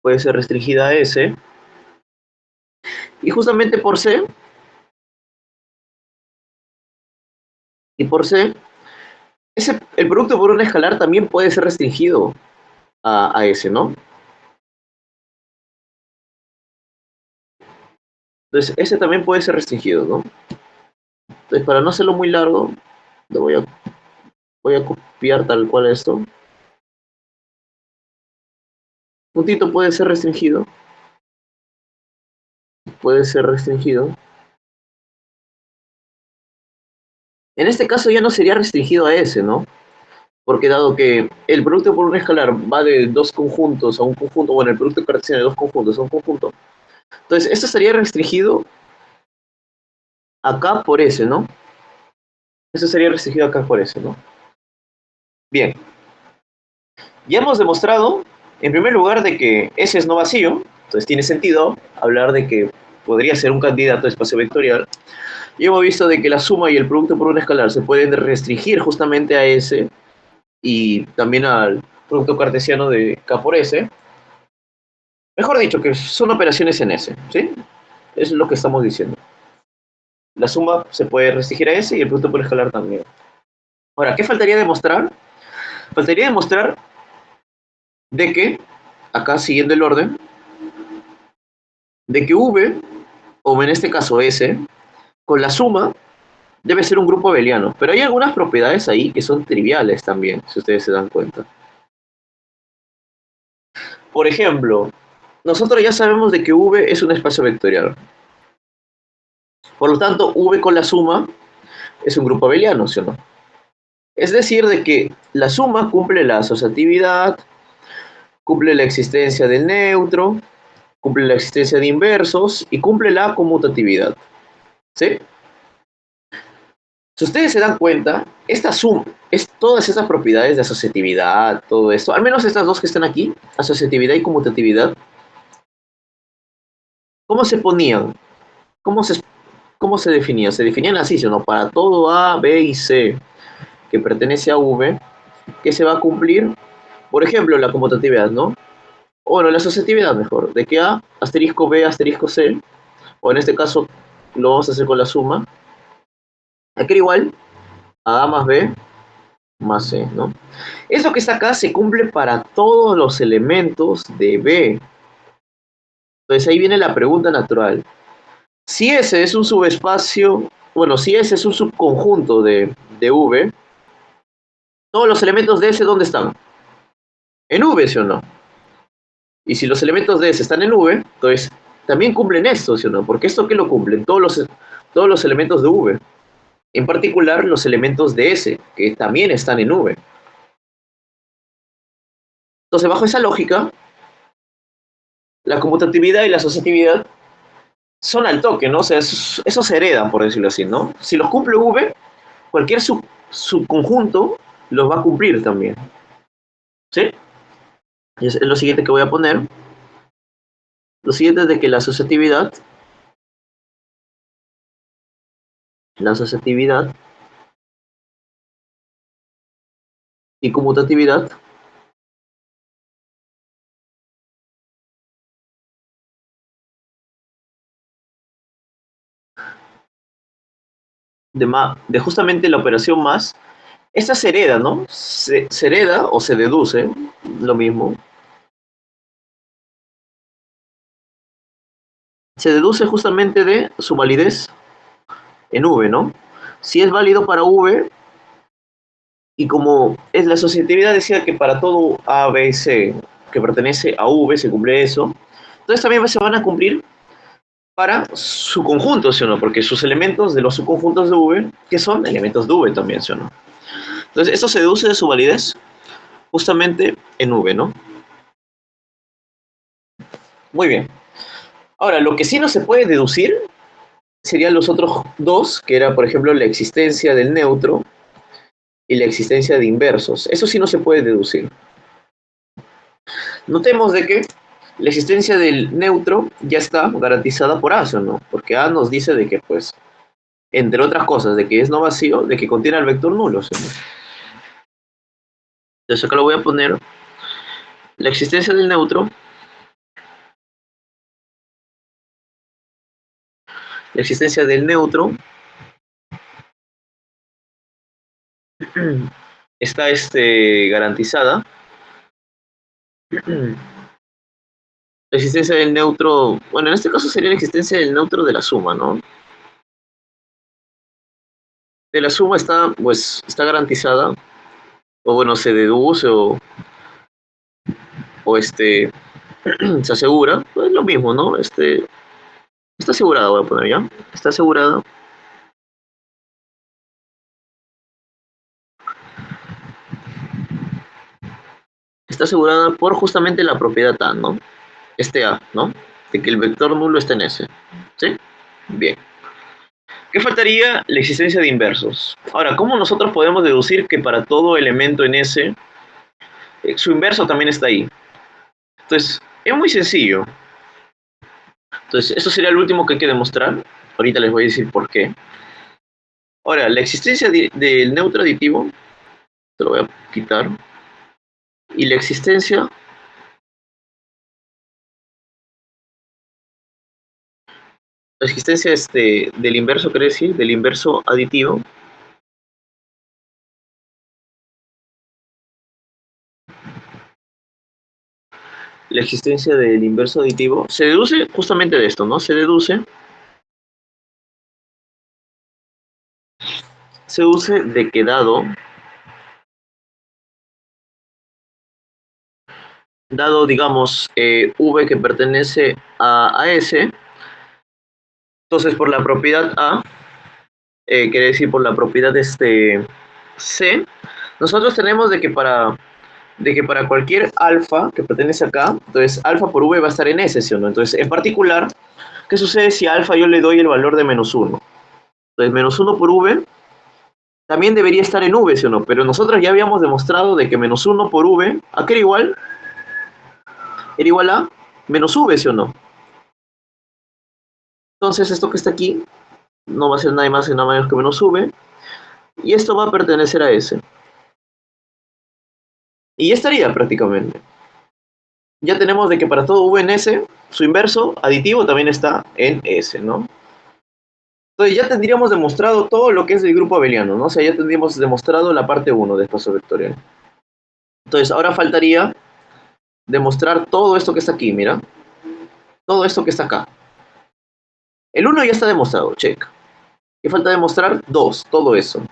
puede ser restringida a S. Y justamente por C, y por C, el producto por un escalar también puede ser restringido a S, ¿no? Entonces, ese también puede ser restringido, ¿no? Entonces, para no hacerlo muy largo, lo voy a copiar tal cual esto. Puntito puede ser restringido. En este caso ya no sería restringido a S, ¿no? Porque dado que el producto por un escalar va de dos conjuntos a un conjunto, bueno, el producto cartesiano de dos conjuntos a un conjunto, entonces esto estaría restringido acá por S, ¿no? Esto sería restringido acá por S, ¿no? Bien, ya hemos demostrado, en primer lugar, de que S es no vacío, entonces tiene sentido hablar de que podría ser un candidato a espacio vectorial. Y hemos visto de que la suma y el producto por un escalar se pueden restringir justamente a S y también al producto cartesiano de K por S. Mejor dicho, que son operaciones en S, ¿sí? Eso es lo que estamos diciendo. La suma se puede restringir a S y el producto por escalar también. Ahora, ¿qué faltaría demostrar? Faltaría demostrar de que, acá siguiendo el orden, de que V, o en este caso S, con la suma debe ser un grupo abeliano. Pero hay algunas propiedades ahí que son triviales también, si ustedes se dan cuenta. Por ejemplo, nosotros ya sabemos de que V es un espacio vectorial. Por lo tanto, V con la suma es un grupo abeliano, ¿sí o no? Es decir, de que la suma cumple la asociatividad, cumple la existencia del neutro, cumple la existencia de inversos y cumple la conmutatividad. ¿Sí? Si ustedes se dan cuenta, esta suma, todas esas propiedades de asociatividad, todo esto, al menos estas dos que están aquí, asociatividad y conmutatividad, ¿Cómo se ponían? ¿Cómo se, cómo se definían? Se definían así, ¿sí o no? Para todo A, B y C que pertenece a V, que se va a cumplir, por ejemplo, la conmutatividad, ¿no? O bueno, la asociatividad mejor, de que A, asterisco B, asterisco C, o en este caso lo vamos a hacer con la suma, aquí igual a A más B más C, ¿no? Eso que está acá se cumple para todos los elementos de B. Entonces ahí viene la pregunta natural. Si ese es un subespacio, bueno, si ese es un subconjunto de V, todos los elementos de ese, ¿dónde están? En V, ¿sí o no? Y si los elementos de ese están en V, entonces también cumplen esto, ¿sí o no? Porque esto, ¿qué lo cumplen? Todos los elementos de V. En particular, los elementos de S, que también están en V. Entonces, bajo esa lógica, la conmutatividad y la asociatividad son al toque, ¿no? O sea, eso se hereda, por decirlo así, ¿no? Si los cumple V, cualquier subconjunto los va a cumplir también. ¿Sí? Es lo siguiente que voy a poner. Lo siguiente es de que la asociatividad y conmutatividad de justamente la operación más, esta se hereda, ¿no? Se hereda o se deduce, lo mismo. Se deduce justamente de su validez en V, ¿no? Si es válido para V, y como es la asociatividad decía que para todo A, B, C que pertenece a V se cumple eso, entonces también se van a cumplir para su conjunto, ¿sí o no? Porque sus elementos de los subconjuntos de V, que son elementos de V también, ¿sí o no? Entonces, esto se deduce de su validez justamente en V, ¿no? Muy bien. Ahora, lo que sí no se puede deducir serían los otros dos, que era, por ejemplo, la existencia del neutro y la existencia de inversos. Eso sí no se puede deducir. Notemos de que la existencia del neutro ya está garantizada por A, ¿sí o no? Porque A nos dice de que, pues, entre otras cosas, de que es no vacío, de que contiene el vector nulo, ¿sí o no? Entonces acá lo voy a poner. La existencia del neutro, la existencia del neutro está garantizada. La existencia del neutro, bueno, en este caso sería la existencia del neutro de la suma, ¿no? De la suma está, pues, está garantizada, o bueno, se deduce, o se asegura, pues lo mismo, ¿no? Está asegurada, voy a poner ya. Está asegurada. Está asegurada por justamente la propiedad A, ¿no? A, ¿no? De que el vector nulo está en S. ¿Sí? Bien. ¿Qué faltaría? La existencia de inversos. Ahora, ¿cómo nosotros podemos deducir que para todo elemento en S, su inverso también está ahí? Entonces, es muy sencillo. Entonces, eso sería lo último que hay que demostrar. Ahorita les voy a decir por qué. Ahora, la existencia del neutro aditivo, te lo voy a quitar, y la existencia del inverso, quiere decir, del inverso aditivo, la existencia del inverso aditivo, se deduce justamente de esto, ¿no? Se deduce de que dado digamos, V que pertenece a S, entonces por la propiedad A, quiere decir por la propiedad C, nosotros tenemos de que para cualquier alfa que pertenece acá, entonces alfa por V va a estar en S, ¿sí o no? Entonces, en particular, ¿qué sucede si a alfa yo le doy el valor de -1? Entonces, -1 por V también debería estar en V, ¿sí o no? Pero nosotros ya habíamos demostrado de que -1 por V, ¿a qué era igual? Era igual a -V, ¿sí o no? Entonces esto que está aquí no va a ser nada más y nada menos que menos V, y esto va a pertenecer a S. Y ya estaría prácticamente. Ya tenemos de que para todo V en S, su inverso aditivo también está en S, ¿no? Entonces ya tendríamos demostrado todo lo que es el grupo abeliano, ¿no? O sea, ya tendríamos demostrado la parte 1 de espacio vectorial. Entonces ahora faltaría demostrar todo esto que está aquí, mira. Todo esto que está acá. El 1 ya está demostrado, check. ¿Qué falta demostrar? 2, todo eso.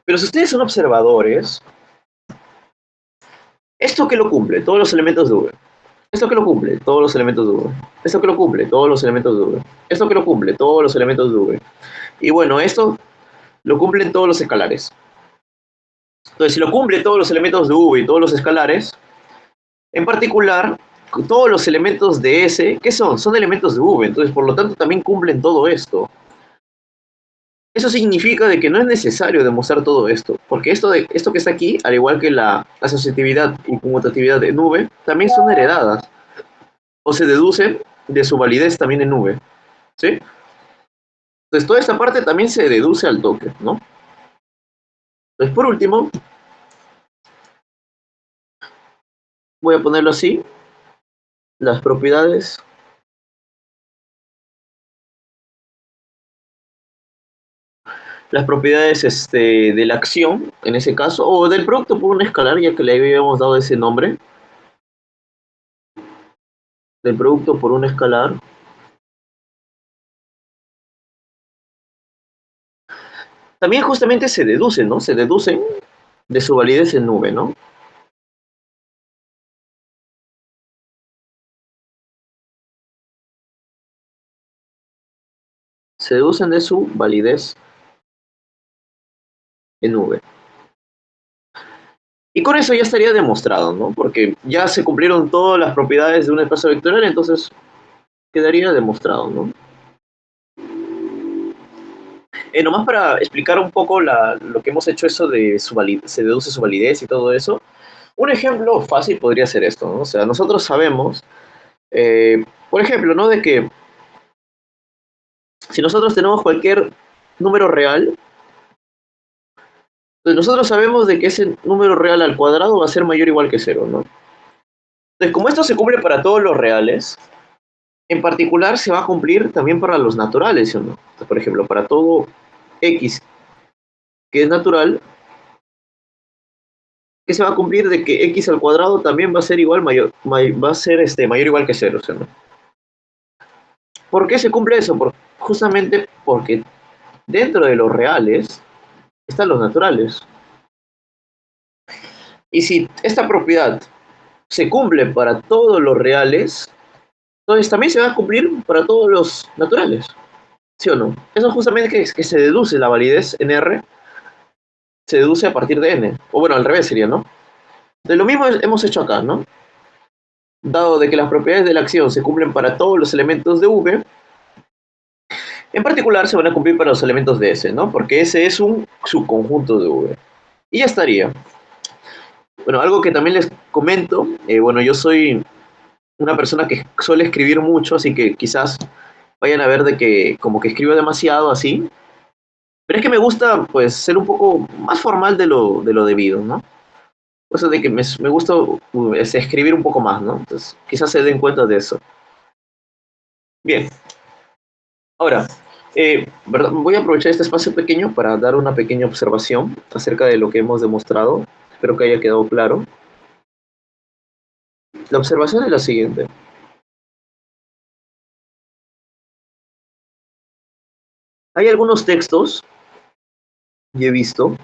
Pero si ustedes son observadores, esto que lo cumple, todos los elementos de V. Esto que lo cumple, todos los elementos de V. Esto que lo cumple, todos los elementos de V. Esto que lo cumple, todos los elementos de V. Y bueno, esto lo cumplen todos los escalares. Entonces, si lo cumple todos los elementos de V y todos los escalares, en particular, todos los elementos de S, ¿qué son? Son elementos de V, entonces por lo tanto también cumplen todo esto. Eso significa de que no es necesario demostrar todo esto, porque esto que está aquí, al igual que la asociatividad y conmutatividad de nube, también son heredadas, o se deducen de su validez también en nube, ¿sí? Entonces toda esta parte también se deduce al toque, ¿no? Entonces por último, voy a ponerlo así, las propiedades de la acción, en ese caso, o del producto por un escalar, ya que le habíamos dado ese nombre, del producto por un escalar, también justamente se deducen, ¿no? Se deducen de su validez en nube, ¿no? Se deducen de su validez en nube. Y con eso ya estaría demostrado, ¿no? Porque ya se cumplieron todas las propiedades de un espacio vectorial, entonces quedaría demostrado, ¿no? Nomás para explicar un poco lo que hemos hecho, eso de se deduce su validez y todo eso, un ejemplo fácil podría ser esto, ¿no? O sea, nosotros sabemos, por ejemplo, ¿no? De que si nosotros tenemos cualquier número real, pues nosotros sabemos de que ese número real al cuadrado va a ser mayor o igual que cero, ¿no? Entonces, como esto se cumple para todos los reales, en particular se va a cumplir también para los naturales, ¿sí o no? Entonces, por ejemplo, para todo x que es natural, que se va a cumplir de que x al cuadrado también va a ser igual va a ser mayor o igual que cero, ¿sí o no? ¿Por qué se cumple eso? Justamente porque dentro de los reales están los naturales. Y si esta propiedad se cumple para todos los reales, entonces también se va a cumplir para todos los naturales, ¿sí o no? Eso justamente que se deduce la validez en R, se deduce a partir de N, o bueno, al revés sería, ¿no? De lo mismo hemos hecho acá, ¿no? Dado de que las propiedades de la acción se cumplen para todos los elementos de V, en particular se van a cumplir para los elementos de S, ¿no? Porque S es un subconjunto de V. Y ya estaría. Bueno, algo que también les comento, bueno, yo soy una persona que suele escribir mucho, así que quizás vayan a ver de que como que escribo demasiado así, pero es que me gusta pues ser un poco más formal de lo debido, ¿no? O sea, de que me gusta escribir un poco más, ¿no? Entonces, quizás se den cuenta de eso. Bien, ahora, voy a aprovechar este espacio pequeño para dar una pequeña observación acerca de lo que hemos demostrado. Espero que haya quedado claro. La observación es la siguiente. Hay algunos textos, y he visto,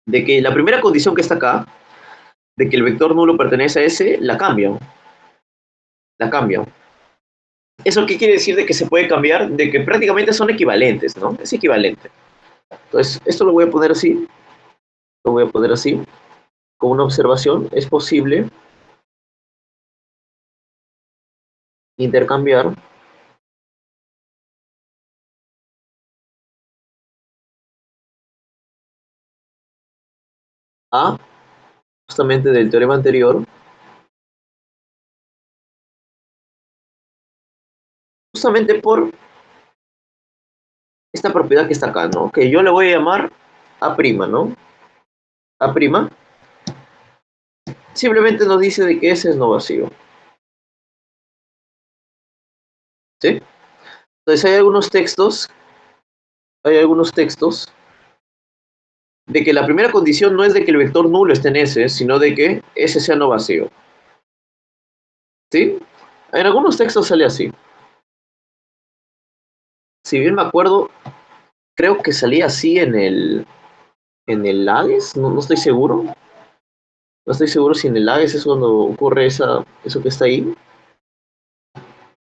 de que la primera condición que está acá, de que el vector nulo pertenece a S, la cambian. La cambian. ¿Eso qué quiere decir de que se puede cambiar? De que prácticamente son equivalentes, ¿no? Es equivalente. Entonces, esto lo voy a poner así. Lo voy a poner así. Con una observación, es posible intercambiar A, justamente del teorema anterior, justamente por esta propiedad que está acá, ¿no? Que yo le voy a llamar A', ¿no? A', simplemente nos dice de que ese es no vacío, ¿sí? Entonces hay algunos textos de que la primera condición no es de que el vector nulo esté en S, sino de que S sea no vacío, ¿sí? En algunos textos sale así. Si bien me acuerdo, creo que salía así en el Hades, no estoy seguro. No estoy seguro si en el Hades es cuando ocurre eso que está ahí.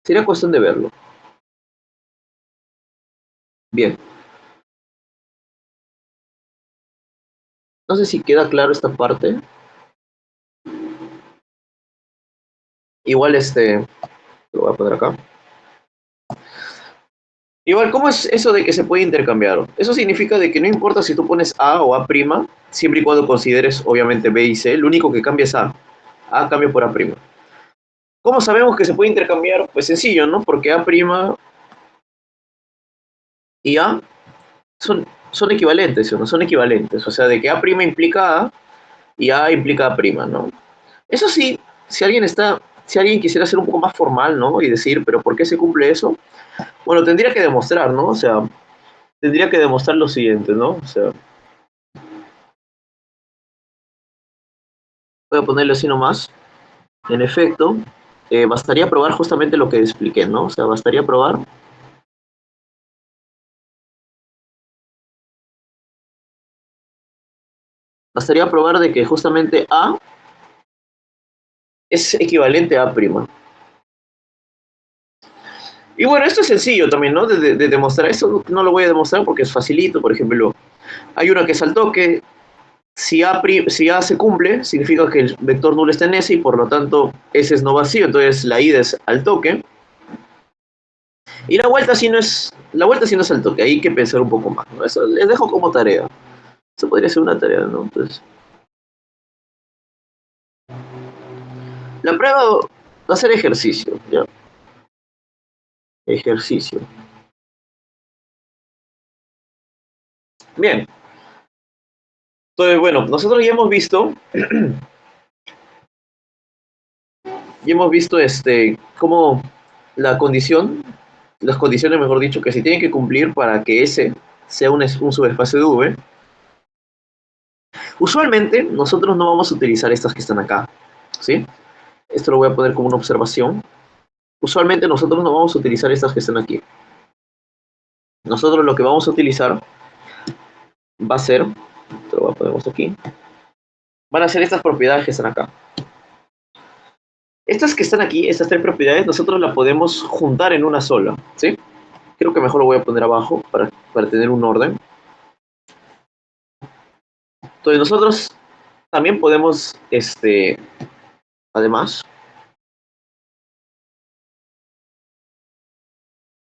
Sería cuestión de verlo. Bien, no sé si queda claro esta parte. Igual lo voy a poner acá. Igual, ¿cómo es eso de que se puede intercambiar? Eso significa de que no importa si tú pones A o A', siempre y cuando consideres, obviamente, B y C, lo único que cambia es A. A cambia por A'. ¿Cómo sabemos que se puede intercambiar? Pues sencillo, ¿no? Porque A' y A son equivalentes, ¿no? Son equivalentes. O sea, de que A' implica A y A implica A', ¿no? Eso sí, si alguien quisiera ser un poco más formal, ¿no? Y decir, ¿pero por qué se cumple eso? Bueno, tendría que demostrar, ¿no? O sea, tendría que demostrar lo siguiente, ¿no? O sea, voy a ponerle así nomás. En efecto, bastaría probar justamente lo que expliqué, ¿no? O sea, bastaría probar de que justamente A es equivalente a A'. Y bueno, esto es sencillo también, ¿no? De demostrar. Esto no lo voy a demostrar porque es facilito. Por ejemplo, hay una que es al toque. Si A se cumple, significa que el vector nulo está en S y por lo tanto S es no vacío. Entonces la ida es al toque. Y la vuelta sí no es al toque. Hay que pensar un poco más, ¿no? Eso les dejo como tarea. Eso podría ser una tarea, ¿no? Entonces, la prueba va a ser ejercicio, ¿ya? Ejercicio. Bien. Entonces, bueno, nosotros ya hemos visto cómo la condición, las condiciones, mejor dicho, que se tienen que cumplir para que S sea un subespacio de V. Usualmente nosotros no vamos a utilizar estas que están acá, ¿sí? Esto lo voy a poner como una observación. Usualmente nosotros no vamos a utilizar estas que están aquí. Nosotros lo que vamos a utilizar va a ser, te lo voy a poner aquí, van a ser estas propiedades que están acá. Estas que están aquí, estas tres propiedades, nosotros las podemos juntar en una sola, ¿sí? Creo que mejor lo voy a poner abajo para tener un orden. Entonces nosotros también podemos, además,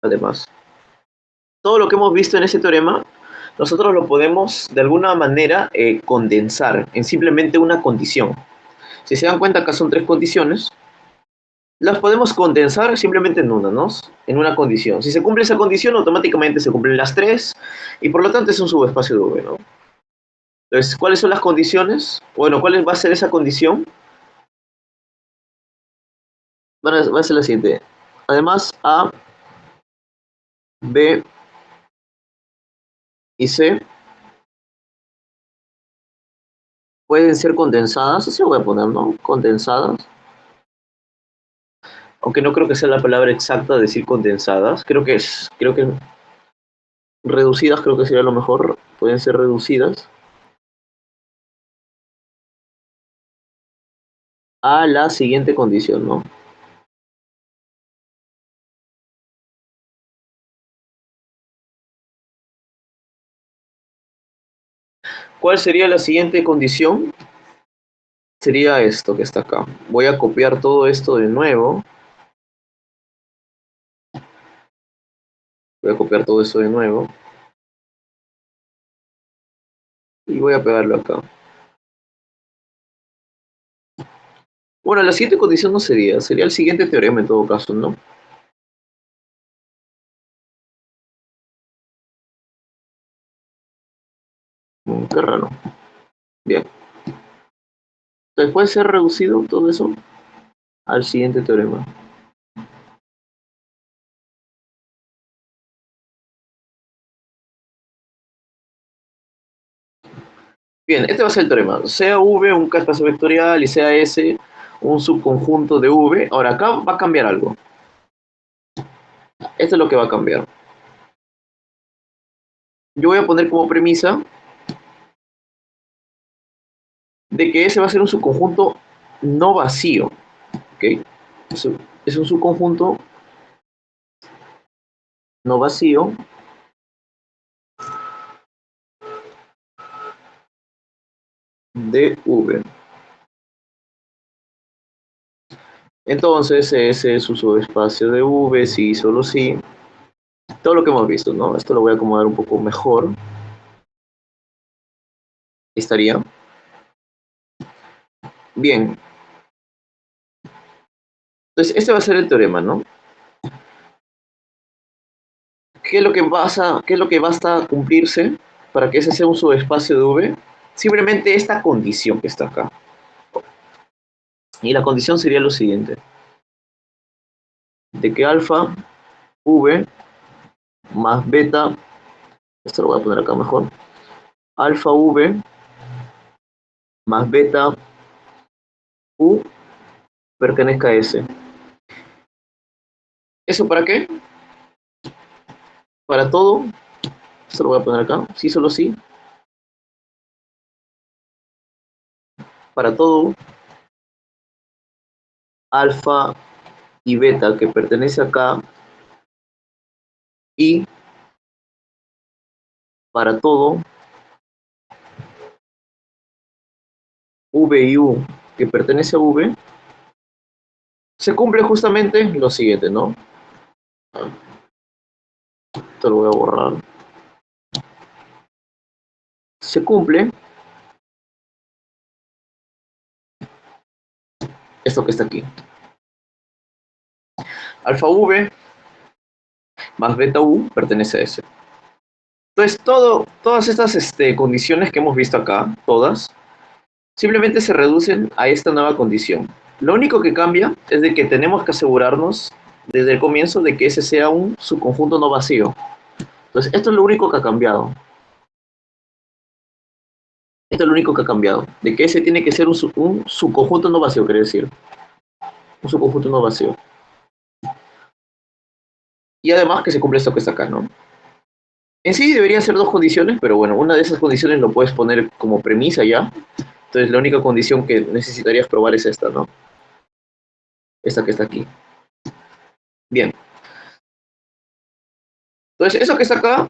además, todo lo que hemos visto en ese teorema, nosotros lo podemos de alguna manera condensar en simplemente una condición. Si se dan cuenta, acá son tres condiciones. Las podemos condensar simplemente en una, ¿no? En una condición. Si se cumple esa condición, automáticamente se cumplen las tres y por lo tanto es un subespacio de V, ¿no? Entonces, ¿cuáles son las condiciones? Bueno, ¿cuál va a ser esa condición? Va a ser la siguiente. Además, A, B y C pueden ser condensadas, así lo voy a poner, ¿no? Condensadas. Aunque no creo que sea la palabra exacta decir condensadas. Creo que reducidas creo que sería lo mejor. Pueden ser reducidas a la siguiente condición, ¿no? ¿Cuál sería la siguiente condición? Sería esto que está acá. Voy a copiar todo esto de nuevo. Voy a copiar todo esto de nuevo. Y voy a pegarlo acá. Bueno, la siguiente condición no sería el siguiente teorema en todo caso, ¿no? Qué raro. Bien. Entonces puede ser reducido todo eso al siguiente teorema. Bien, este va a ser el teorema. Sea V un K-espacio vectorial y sea S un subconjunto de V. Ahora, acá va a cambiar algo. Esto es lo que va a cambiar. Yo voy a poner como premisa de que S va a ser un subconjunto no vacío. ¿Ok? Es un subconjunto no vacío de V. Entonces, ese es su subespacio de V, sí, solo sí. Todo lo que hemos visto, ¿no? Esto lo voy a acomodar un poco mejor. Estaría. Bien. Entonces, este va a ser el teorema, ¿no? ¿Qué es lo que basta a cumplirse para que ese sea un subespacio de V? Simplemente esta condición que está acá. Y la condición sería lo siguiente. De que alfa V más beta, esto lo voy a poner acá mejor, alfa V más beta U pertenezca a S. ¿Eso para qué? Para todo, esto lo voy a poner acá, sí, solo sí, para todo alfa y beta que pertenece acá y para todo V y U que pertenece a V, se cumple justamente lo siguiente, ¿no? Esto lo voy a borrar. Se cumple esto que está aquí. Alfa V más beta U pertenece a S. Entonces, todas estas condiciones que hemos visto acá, todas, simplemente se reducen a esta nueva condición. Lo único que cambia es de que tenemos que asegurarnos desde el comienzo de que ese sea un subconjunto no vacío. Entonces, esto es lo único que ha cambiado. Esto es lo único que ha cambiado. De que ese tiene que ser un subconjunto no vacío, quiere decir. Un subconjunto no vacío. Y además que se cumple esto que está acá, ¿no? En sí deberían ser dos condiciones, pero bueno, una de esas condiciones lo puedes poner como premisa ya. Entonces la única condición que necesitarías probar es esta, ¿no? Esta que está aquí. Bien. Entonces eso que está acá,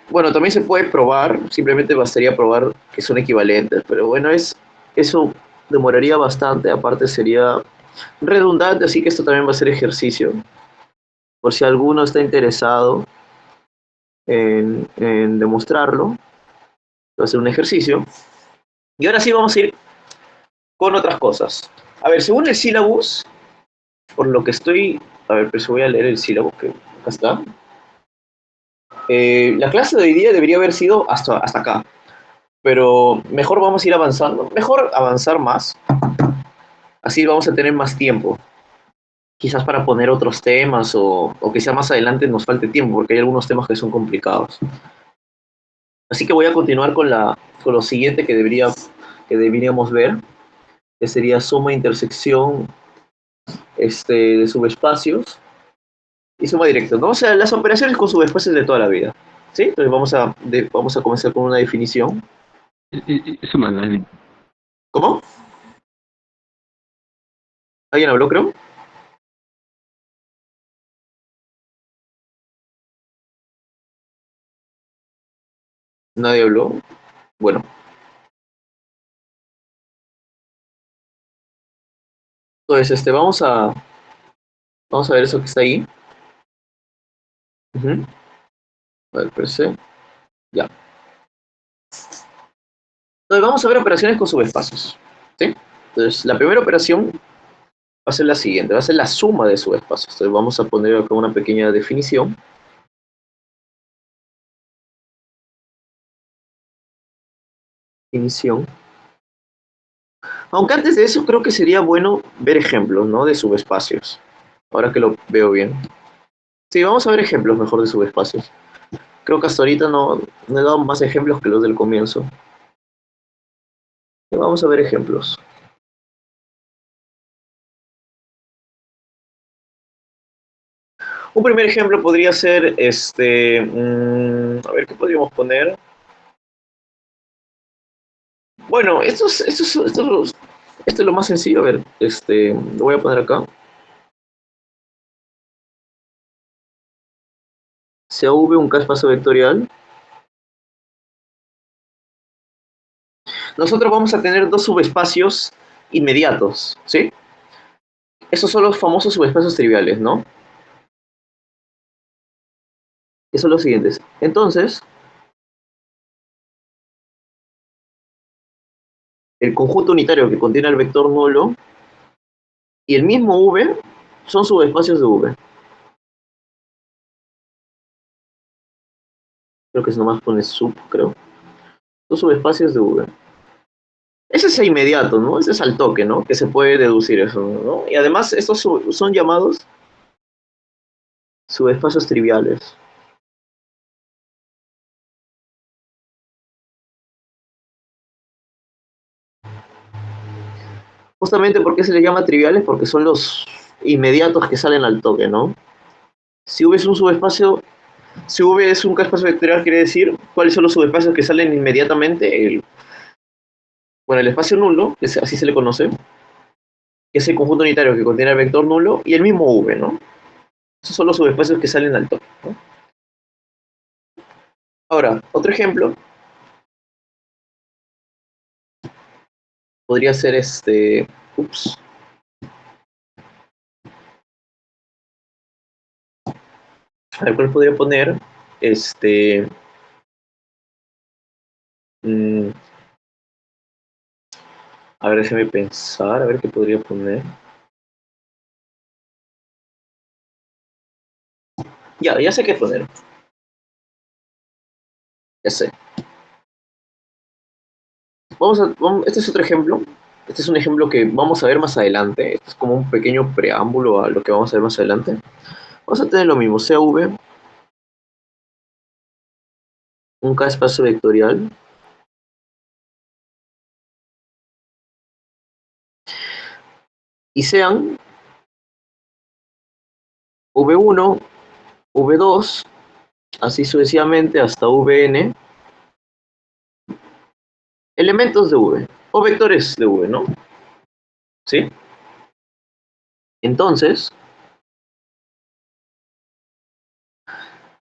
bueno, también se puede probar, simplemente bastaría probar que son equivalentes, pero bueno, eso demoraría bastante, aparte sería redundante, así que esto también va a ser ejercicio, por si alguno está interesado en demostrarlo, va a ser un ejercicio. Y ahora sí vamos a ir con otras cosas. A ver, según el sílabus, por lo que estoy, a ver, pero voy a leer el sílabo que acá está. La clase de hoy día debería haber sido hasta acá, pero mejor vamos a ir avanzando, mejor avanzar más, así vamos a tener más tiempo, quizás para poner otros temas o quizás más adelante nos falte tiempo, porque hay algunos temas que son complicados. Así que voy a continuar con lo siguiente que deberíamos ver, que sería suma intersección de subespacios y suma directa, ¿no? O sea, las operaciones con subespacios de toda la vida. ¿Sí? Entonces vamos a comenzar con una definición. Eso más grande. ¿Cómo? ¿Alguien habló, creo? Nadie habló. Bueno, entonces vamos a ver eso que está ahí. Ujú. A ver, PC. Ya. Entonces vamos a ver operaciones con subespacios. ¿Sí? Entonces la primera operación va a ser la siguiente, va a ser la suma de subespacios. Entonces vamos a poner acá una pequeña definición. definición. Aunque antes de eso creo que sería bueno ver ejemplos, ¿no? De subespacios. Ahora que lo veo bien. Sí, vamos a ver ejemplos mejor de subespacios. Creo que hasta ahorita no he dado más ejemplos que los del comienzo. Vamos a ver ejemplos. Un primer ejemplo podría ser a ver qué podríamos poner. Bueno, esto es lo más sencillo. A ver, lo voy a poner acá. CV, un K-espacio vectorial. Nosotros vamos a tener dos subespacios inmediatos, ¿sí? Esos son los famosos subespacios triviales, ¿no? Que son los siguientes. Entonces, el conjunto unitario que contiene el vector nulo y el mismo V son subespacios de V. Creo que si nomás pones sub, creo. Son subespacios de V. Ese es inmediato, ¿no? Ese es al toque, ¿no? Que se puede deducir eso, ¿no? Y además estos son llamados subespacios triviales. Justamente, ¿por qué se les llama triviales? Porque son los inmediatos que salen al toque, ¿no? Si V es un subespacio, si V es un K-espacio vectorial, quiere decir cuáles son los subespacios que salen inmediatamente. Bueno, el espacio nulo, que así se le conoce, que es el conjunto unitario que contiene el vector nulo y el mismo V, ¿no? Esos son los subespacios que salen al toque, ¿no? Ahora, otro ejemplo podría ser ups. A ver, ¿cuál podría poner? Mm, a ver, déjame pensar, a ver qué podría poner. Ya sé qué poner. Ya sé. Este es otro ejemplo. Este es un ejemplo que vamos a ver más adelante. Este es como un pequeño preámbulo a lo que vamos a ver más adelante. Vamos a tener lo mismo, CV, un K-espacio vectorial. Y sean V1, V2, así sucesivamente hasta Vn, elementos de V, o vectores de V, ¿no? ¿Sí? Entonces,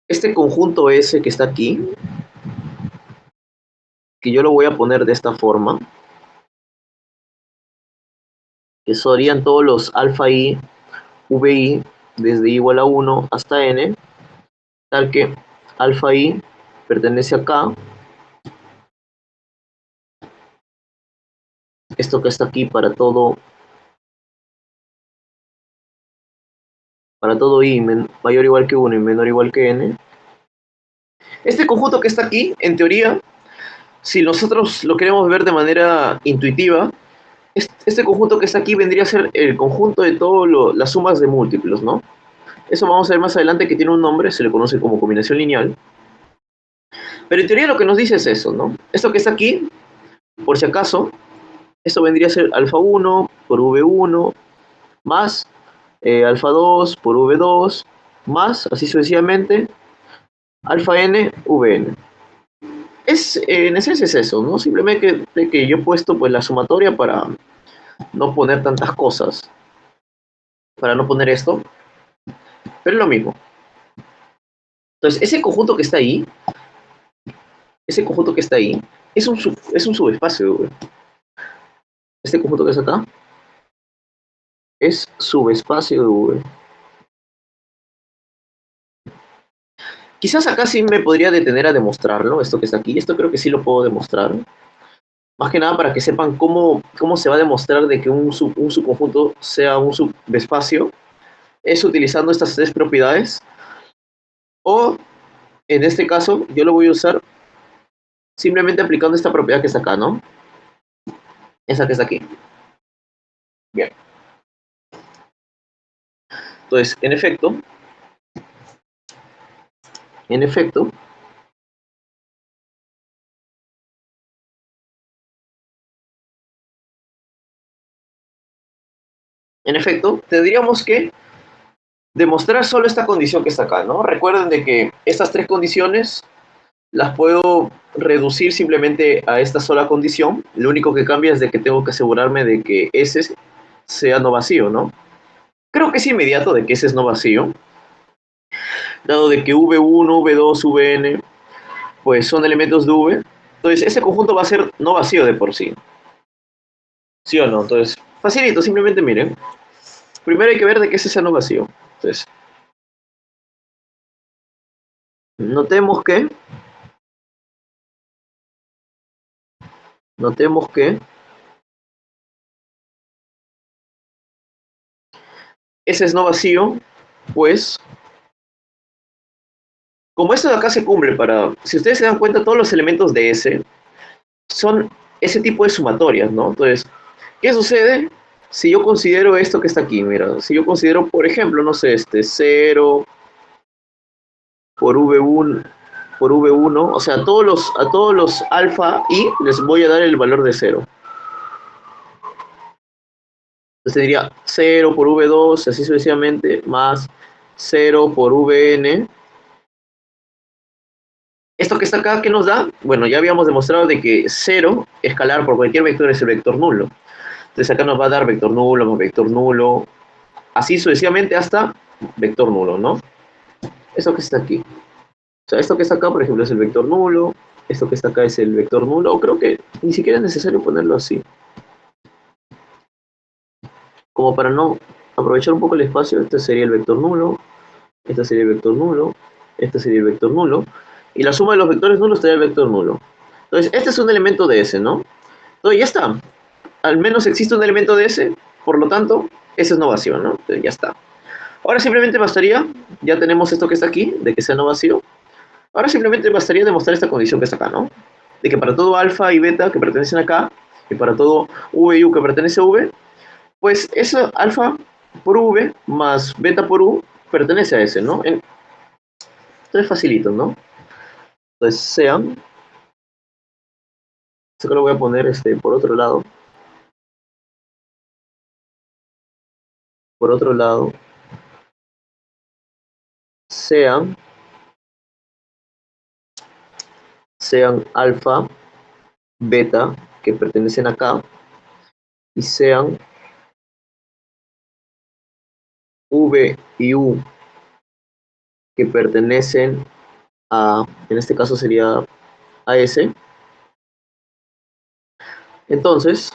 este conjunto S que está aquí, que yo lo voy a poner de esta forma, que serían todos los alfa i, vi, desde i igual a 1 hasta n, tal que alfa i pertenece acá, esto que está aquí para todo i mayor o igual que 1 y menor o igual que n. Este conjunto que está aquí, en teoría, si nosotros lo queremos ver de manera intuitiva, este conjunto que está aquí vendría a ser el conjunto de todas las sumas de múltiplos, ¿no? Eso vamos a ver más adelante, que tiene un nombre, se le conoce como combinación lineal. Pero en teoría lo que nos dice es eso, ¿no? Esto que está aquí, por si acaso, esto vendría a ser alfa 1 por v1 más alfa 2 por v2 más, así sucesivamente, alfa n vn. En esencia es eso, ¿no? Simplemente que yo he puesto pues la sumatoria para no poner tantas cosas, para no poner esto, pero es lo mismo. Entonces, ese conjunto que está ahí, es un subespacio, güey. Este conjunto que está acá es subespacio de V. Quizás acá sí me podría detener a demostrarlo, esto que está aquí. Esto creo que sí lo puedo demostrar. Más que nada para que sepan cómo se va a demostrar de que un subconjunto sea un subespacio. Es utilizando estas tres propiedades. O, en este caso, yo lo voy a usar simplemente aplicando esta propiedad que está acá, ¿no? Esa que está aquí. Bien. Entonces, en efecto, tendríamos que demostrar solo esta condición que está acá, ¿no? Recuerden de que estas tres condiciones las puedo reducir simplemente a esta sola condición. Lo único que cambia es de que tengo que asegurarme de que S sea no vacío, ¿no? Creo que es inmediato de que S es no vacío, dado de que V1, V2, Vn, pues son elementos de V. Entonces, ese conjunto va a ser no vacío de por sí. ¿Sí o no? Entonces, facilito, simplemente miren. Primero hay que ver de que S sea no vacío. Entonces, notemos que S es no vacío, pues, como esto de acá se cumple para, si ustedes se dan cuenta, todos los elementos de S son ese tipo de sumatorias, ¿no? Entonces, ¿qué sucede si yo considero esto que está aquí? Mira, si yo considero, por ejemplo, no sé, 0 por V1, o sea, a todos los alfa i les voy a dar el valor de 0. Entonces tendría 0 por V2, así sucesivamente, más 0 por Vn. Esto que está acá, ¿qué nos da? Bueno, ya habíamos demostrado de que 0 escalar por cualquier vector es el vector nulo. Entonces acá nos va a dar vector nulo, más vector nulo, así sucesivamente hasta vector nulo, ¿no? Esto que está aquí. O sea, esto que está acá, por ejemplo, es el vector nulo, esto que está acá es el vector nulo, o creo que ni siquiera es necesario ponerlo así. Como para no aprovechar un poco el espacio, este sería el vector nulo, este sería el vector nulo, este sería el vector nulo, y la suma de los vectores nulos sería el vector nulo. Entonces, este es un elemento de S, ¿no? Entonces, ya está. Al menos existe un elemento de S, por lo tanto, ese es no vacío, ¿no? Entonces, ya está. Ahora simplemente bastaría, ya tenemos esto que está aquí, de que sea no vacío. Ahora simplemente bastaría demostrar esta condición que está acá, ¿no? De que para todo alfa y beta que pertenecen acá, y para todo v y u que pertenece a v, pues eso alfa por v más beta por u pertenece a S, ¿no? Entonces facilito, ¿no? Entonces sean, esto que lo voy a poner por otro lado, sean alfa, beta, que pertenecen acá, y sean v y u, que pertenecen a, en este caso sería a S. Entonces,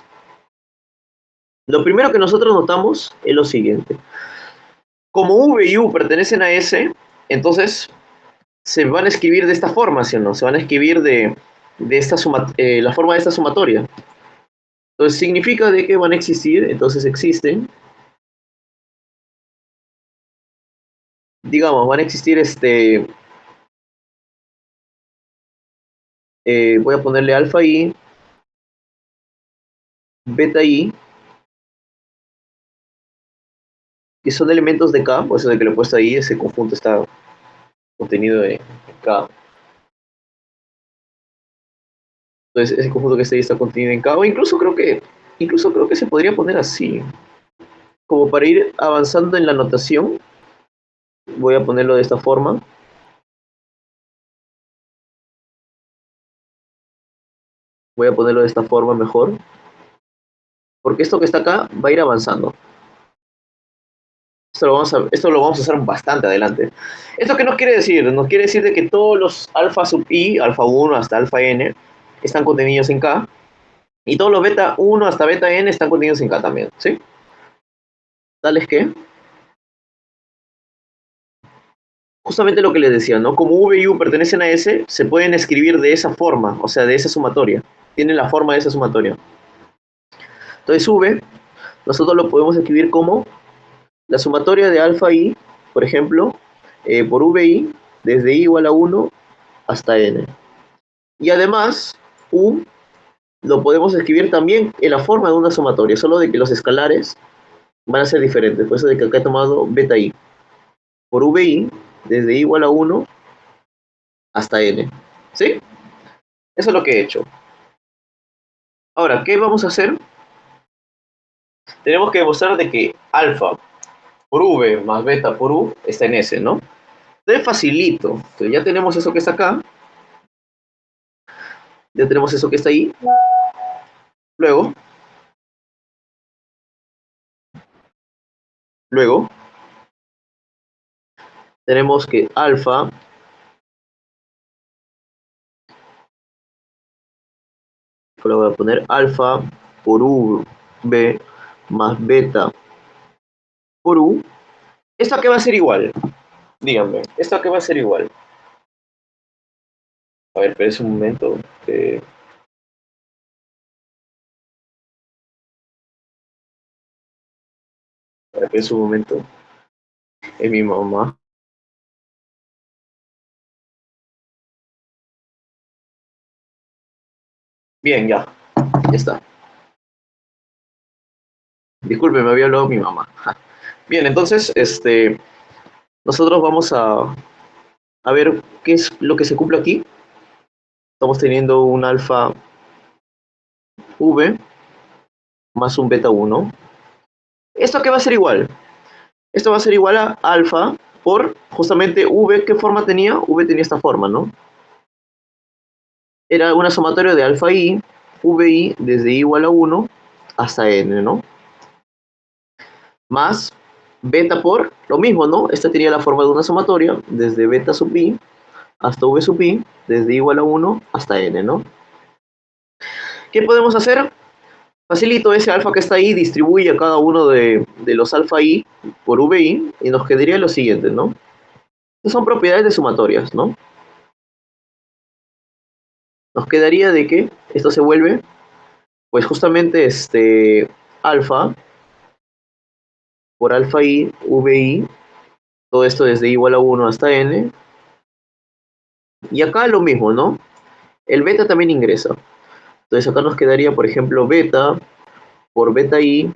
lo primero que nosotros notamos es lo siguiente. Como v y u pertenecen a S, entonces se van a escribir de esta forma, ¿sí o no? Se van a escribir de esta la forma de esta sumatoria. Entonces significa de que van a existir, entonces existen, digamos, van a existir voy a ponerle alfa i, beta i, que son elementos de K, por eso de que lo he puesto ahí, ese conjunto está contenido en K. Entonces ese conjunto que está ahí está contenido en K, o incluso creo que se podría poner así, como para ir avanzando en la notación. Voy a ponerlo de esta forma. Voy a ponerlo de esta forma mejor. Porque esto que está acá va a ir avanzando. Esto lo vamos a hacer bastante adelante. ¿Esto qué nos quiere decir? Nos quiere decir de que todos los alfa sub i, alfa 1 hasta alfa n, están contenidos en K. Y todos los beta 1 hasta beta n están contenidos en K también, ¿sí? Tales que, justamente lo que les decía, ¿no? Como v y u pertenecen a S, se pueden escribir de esa forma, o sea, de esa sumatoria. Tienen la forma de esa sumatoria. Entonces v, nosotros lo podemos escribir como la sumatoria de alfa i, por ejemplo, por vi, desde i igual a 1 hasta n. Y además, U lo podemos escribir también en la forma de una sumatoria, solo de que los escalares van a ser diferentes. Por eso de que acá he tomado beta i por vi desde i igual a 1 hasta n. ¿Sí? Eso es lo que he hecho. Ahora, ¿qué vamos a hacer? Tenemos que demostrar de que alfa por v más beta por u está en S, ¿no? Entonces facilito. Entonces ya tenemos eso que está acá. Ya tenemos eso que está ahí. Luego tenemos que alfa le voy a poner alfa por v más beta por u. ¿Esto a qué va a ser igual? Díganme, ¿esto a qué va a ser igual? A ver, espérense un momento. A ver, espérense un momento. Es mi mamá. Bien, ya está. Disculpe, me había hablado mi mamá. Bien, entonces, nosotros vamos a ver qué es lo que se cumple aquí. Estamos teniendo un alfa v más un beta 1. ¿Esto a qué va a ser igual? Esto va a ser igual a alfa por justamente v. ¿Qué forma tenía? V tenía esta forma, ¿no? Era una sumatoria de alfa i, vi desde i igual a 1 hasta n, ¿no? Más beta por lo mismo, ¿no? Esta tenía la forma de una sumatoria desde beta sub i hasta v sub i, desde i igual a 1 hasta n, ¿no? ¿Qué podemos hacer? Facilito, ese alfa que está ahí distribuye a cada uno de los alfa i por vi y nos quedaría lo siguiente, ¿no? Estas son propiedades de sumatorias, ¿no? Nos quedaría de que esto se vuelve, pues justamente alfa por alfa i, vi, todo esto desde i igual a 1 hasta n. Y acá lo mismo, ¿no? El beta también ingresa. Entonces acá nos quedaría, por ejemplo, beta por beta i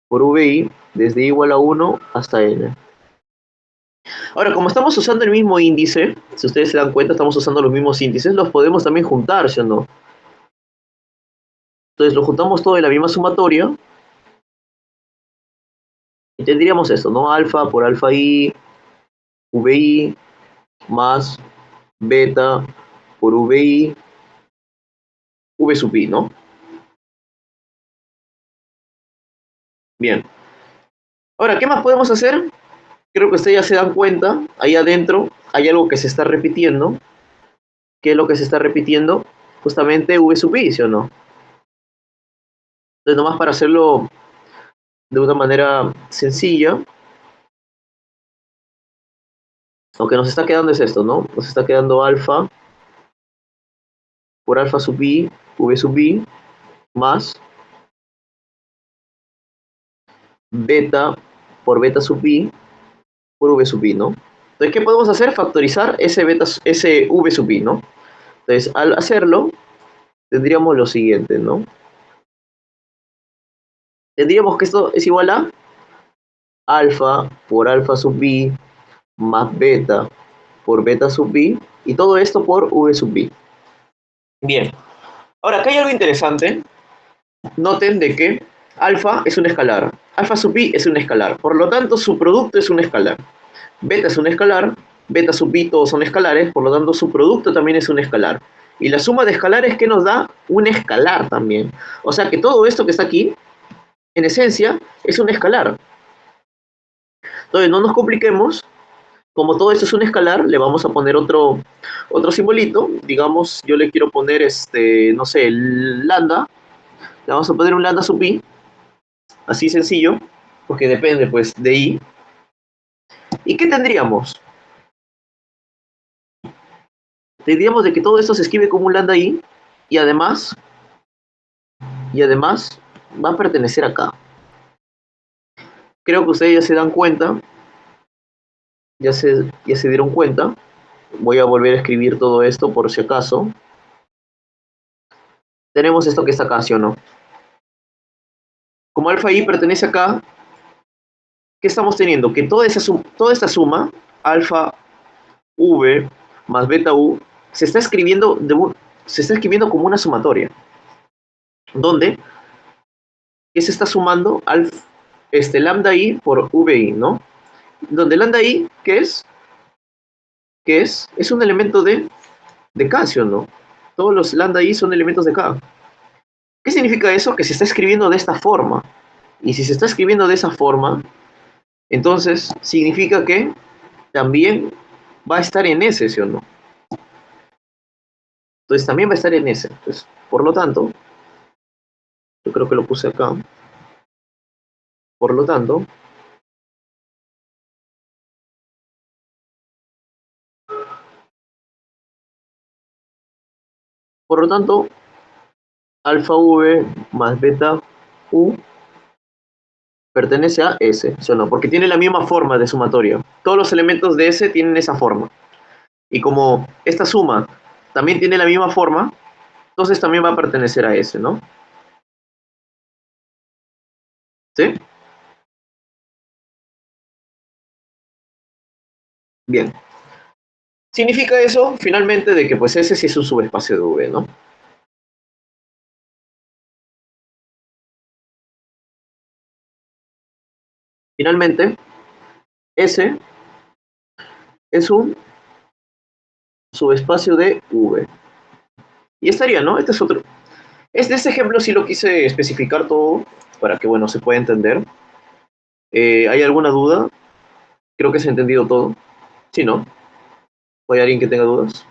por vi desde i igual a 1 hasta n. Ahora, como estamos usando el mismo índice, si ustedes se dan cuenta, estamos usando los mismos índices, los podemos también juntar, ¿sí o no? Entonces lo juntamos todo en la misma sumatoria y tendríamos esto, ¿no? Alfa por alfa i, vi más beta por vi, v sub i, ¿no? Bien. Ahora, ¿qué más podemos hacer? Creo que ustedes ya se dan cuenta, ahí adentro hay algo que se está repitiendo. ¿Qué es lo que se está repitiendo? Justamente v sub i, ¿sí o no? Entonces, nomás para hacerlo de una manera sencilla, lo que nos está quedando es esto, ¿no? Nos está quedando alfa por alfa sub i, v sub i, más beta por beta sub i por v sub i, ¿no? Entonces, ¿qué podemos hacer? Factorizar ese v sub i, ¿no? Entonces, al hacerlo, tendríamos lo siguiente, ¿no? Tendríamos que esto es igual a alfa por alfa sub i más beta por beta sub i, y todo esto por v sub i. Bien. Ahora, acá hay algo interesante. Noten de que alfa es un escalar, alfa sub i es un escalar, por lo tanto su producto es un escalar. Beta es un escalar, beta sub i todos son escalares, por lo tanto su producto también es un escalar. Y la suma de escalares que nos da un escalar también. O sea que todo esto que está aquí, en esencia, es un escalar. Entonces no nos compliquemos. Como todo esto es un escalar, le vamos a poner otro simbolito. Digamos, yo le quiero poner, no sé, lambda. Le vamos a poner un lambda sub i. Así sencillo, porque depende, pues, de i. ¿Y qué tendríamos? Tendríamos de que todo esto se escribe como un lambda i. Y además va a pertenecer acá. Creo que ustedes ya se dan cuenta. Ya se dieron cuenta. Voy a volver a escribir todo esto por si acaso. tenemos esto que está acá, ¿sí o no? Como alfa i pertenece acá, ¿qué estamos teniendo? Que toda esta suma, alfa v más beta u, se está escribiendo, como una sumatoria. ¿Dónde? ¿Qué se está sumando? Lambda i por vi, ¿no? Donde lambda i, ¿qué es? ¿Qué es? Es un elemento de K, ¿sí o no? Todos los lambda i son elementos de K. ¿Qué significa eso? Que se está escribiendo de esta forma. Y si se está escribiendo de esa forma, entonces significa que también va a estar en S, ¿sí o no? Entonces también va a estar en S. Entonces, por lo tanto, yo creo que lo puse acá. Por lo tanto, alfa v más beta u pertenece a S, ¿sí o no? Porque tiene la misma forma de sumatoria. Todos los elementos de S tienen esa forma. Y como esta suma también tiene la misma forma, entonces también va a pertenecer a S, ¿no? ¿Sí? Bien. Significa eso, finalmente, de que pues S sí es un subespacio de V, ¿no? Finalmente, S es un subespacio de V. Y estaría, ¿no? Este es otro. Este ejemplo sí lo quise especificar todo para que, bueno, se pueda entender. ¿Hay alguna duda? Creo que se ha entendido todo. Si no, ¿o hay alguien que tenga dudas?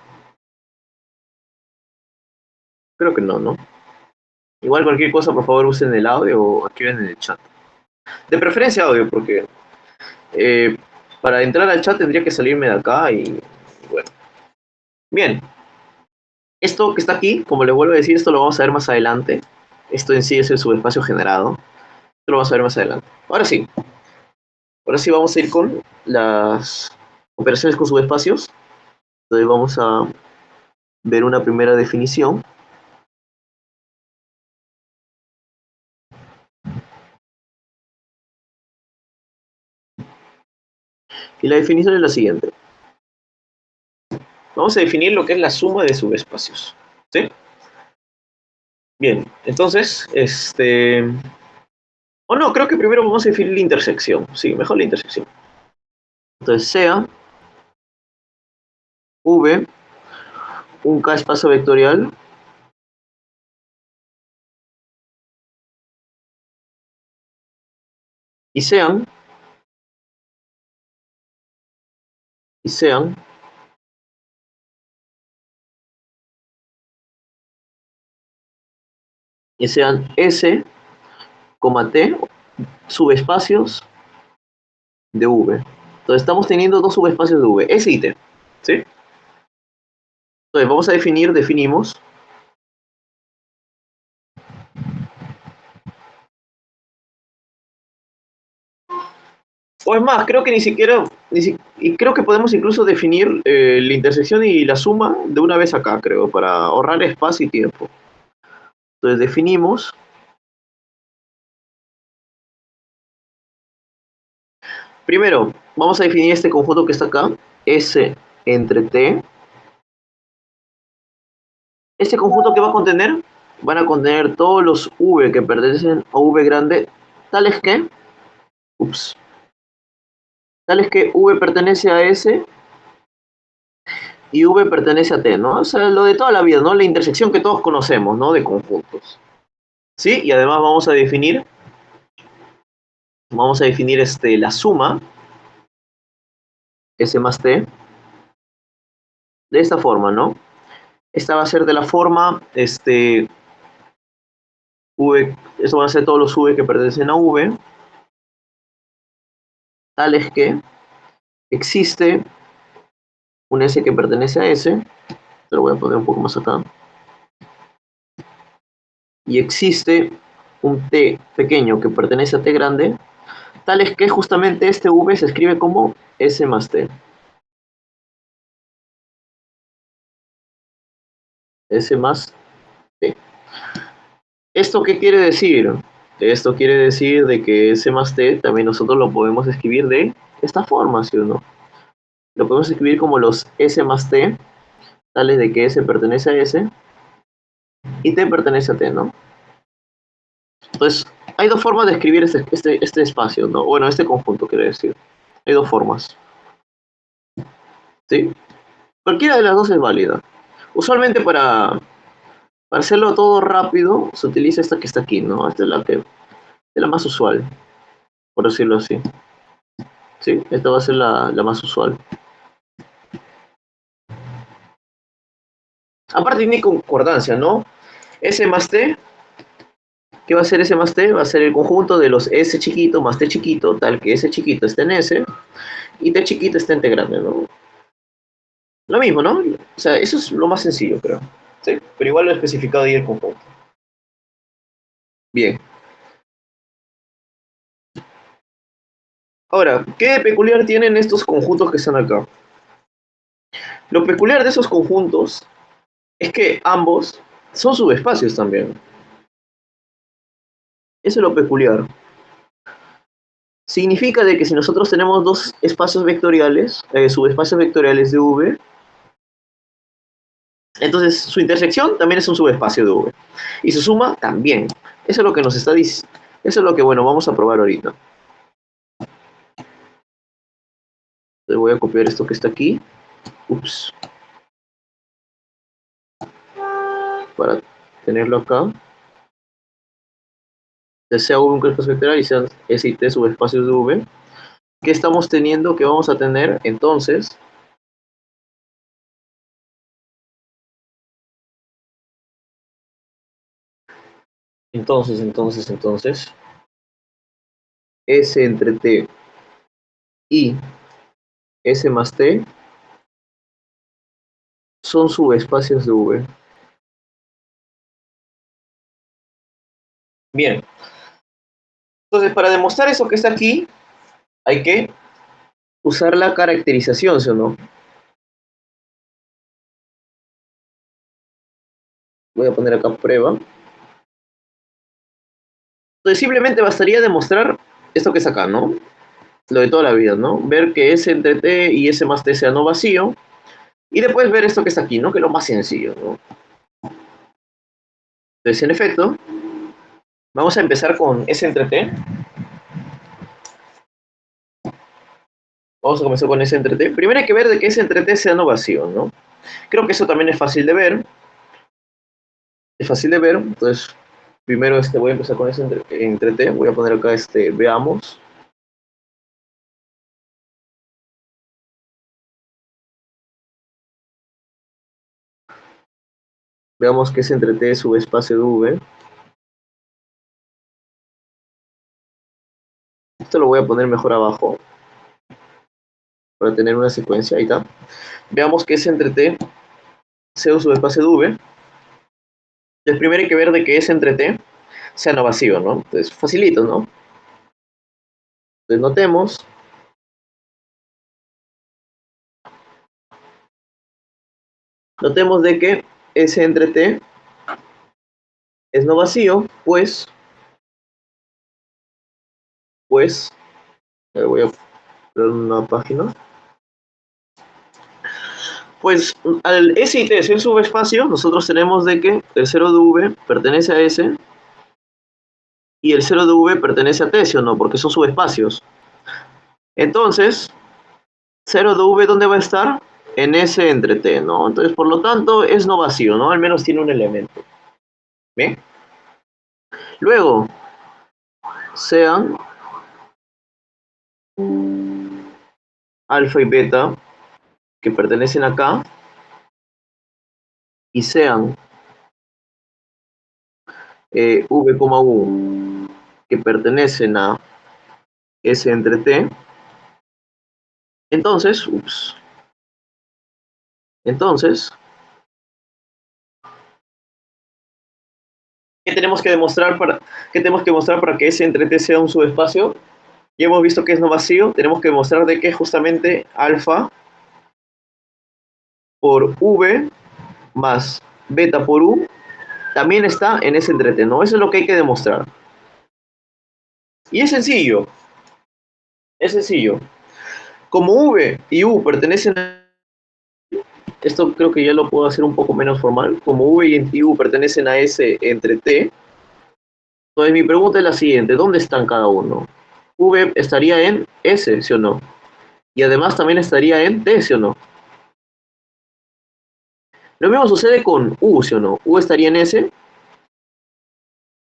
Creo que no, ¿no? Igual cualquier cosa, por favor, usen el audio o escriben en el chat. De preferencia audio, porque eh, para entrar al chat tendría que salirme de acá y bueno. Bien. Esto que está aquí, como les vuelvo a decir, esto lo vamos a ver más adelante. Esto en sí es el subespacio generado. Esto lo vamos a ver más adelante. Ahora sí vamos a ir con las operaciones con subespacios. Entonces vamos a ver una primera definición. Y la definición es la siguiente. Vamos a definir lo que es la suma de subespacios. ¿Sí? Bien, entonces, o no, creo que primero vamos a definir la intersección. Sí, mejor la intersección. Entonces, sea V un K espacio vectorial y sean S, T subespacios de V. Entonces estamos teniendo dos subespacios de V, S y T. ¿Sí? Entonces vamos a definimos. O es más, creo que y creo que podemos incluso definir la intersección y la suma de una vez acá, creo, para ahorrar espacio y tiempo. Entonces definimos. Primero, vamos a definir este conjunto que está acá, S entre T. Este conjunto que va a contener, van a contener todos los V que pertenecen a V grande, tales que, V pertenece a S y V pertenece a T, ¿no? O sea, lo de toda la vida, ¿no? La intersección que todos conocemos, ¿no? De conjuntos. ¿Sí? Y además vamos a definir la suma S más T de esta forma, ¿no? Esta va a ser de la forma, V, esto van a ser todos los V que pertenecen a V, tales que existe un S que pertenece a S, te lo voy a poner un poco más acá, y existe un T pequeño que pertenece a T grande, tales que justamente este V se escribe como S más T. S más T. ¿Esto qué quiere decir? Esto quiere decir de que S más T también nosotros lo podemos escribir de esta forma, ¿sí o no? Lo podemos escribir como los S más T, tales de que S pertenece a S y T pertenece a T, ¿no? Entonces, hay dos formas de escribir este espacio, ¿no? Bueno, este conjunto, quiere decir. Hay dos formas, ¿sí? Cualquiera de las dos es válida. Usualmente para hacerlo todo rápido, se utiliza esta que está aquí, ¿no? Esta es la más usual, por decirlo así. ¿Sí? Esta va a ser la más usual. Aparte tiene concordancia, ¿no? S más T, ¿qué va a ser S más T? Va a ser el conjunto de los S chiquito más T chiquito, tal que S chiquito esté en S y T chiquito esté en T grande, ¿no? Lo mismo, ¿no? O sea, eso es lo más sencillo, creo. ¿Sí? Pero igual lo he especificado ahí el conjunto. Bien. Ahora, ¿qué peculiar tienen estos conjuntos que están acá? Lo peculiar de esos conjuntos es que ambos son subespacios también. Eso es lo peculiar. Significa de que si nosotros tenemos dos espacios vectoriales, subespacios vectoriales de V, entonces su intersección también es un subespacio de V. Y su suma también. Eso es lo que nos está diciendo. Eso es lo que, bueno, vamos a probar ahorita. Le voy a copiar esto que está aquí. Ups. Para tenerlo acá. Sea V un espacio vectorial y sean S y T subespacios de V. ¿Qué estamos teniendo? ¿Qué vamos a tener? Entonces, S entre T y S más T son subespacios de V. Bien. Entonces, para demostrar eso que está aquí, hay que usar la caracterización, ¿sí o no? Voy a poner acá prueba. Entonces, simplemente bastaría demostrar esto que es acá, ¿no? Lo de toda la vida, ¿no? Ver que S entre T y S más T sea no vacío. Y después ver esto que está aquí, ¿no? Que es lo más sencillo, ¿no? Entonces, en efecto, vamos a empezar con S entre T. Vamos a comenzar con S entre T. Primero hay que ver de que S entre T sea no vacío, ¿no? Creo que eso también es fácil de ver. Es fácil de ver. Entonces, primero voy a empezar con S entre T. Voy a poner acá veamos. Veamos que S entre T es subespacio de V. Esto lo voy a poner mejor abajo. Para tener una secuencia. Ahí está. Veamos que S entre T sea un subespacio de V. Entonces, primero hay que ver de que S entre T sea no vacío, ¿no? Entonces, facilito, ¿no? Entonces, notemos de que S entre T es no vacío, pues voy a poner una página. Pues al S y T ser subespacio, nosotros tenemos de que el 0 de V pertenece a S y el 0 de V pertenece a T, ¿sí o no? Porque son subespacios. Entonces, 0 de V, ¿dónde va a estar? En S entre T, ¿no? Entonces, por lo tanto, es no vacío, ¿no? Al menos tiene un elemento. ¿Bien? Luego, sean alfa y beta que pertenecen acá y sean V, U que pertenecen a S entre T. Entonces, ¿qué tenemos que demostrar para que S entre T sea un subespacio? Ya hemos visto que es no vacío, tenemos que demostrar de que justamente alfa por V más beta por U también está en S entre T, ¿no? Eso es lo que hay que demostrar. Y es sencillo. Es sencillo. Como V y U pertenecen a... Esto creo que ya lo puedo hacer un poco menos formal. Como V y U pertenecen a S entre T, entonces mi pregunta es la siguiente. ¿Dónde están cada uno? V estaría en S, ¿sí o no? Y además también estaría en T, ¿sí o no? Lo mismo sucede con U, ¿sí o no? U estaría en S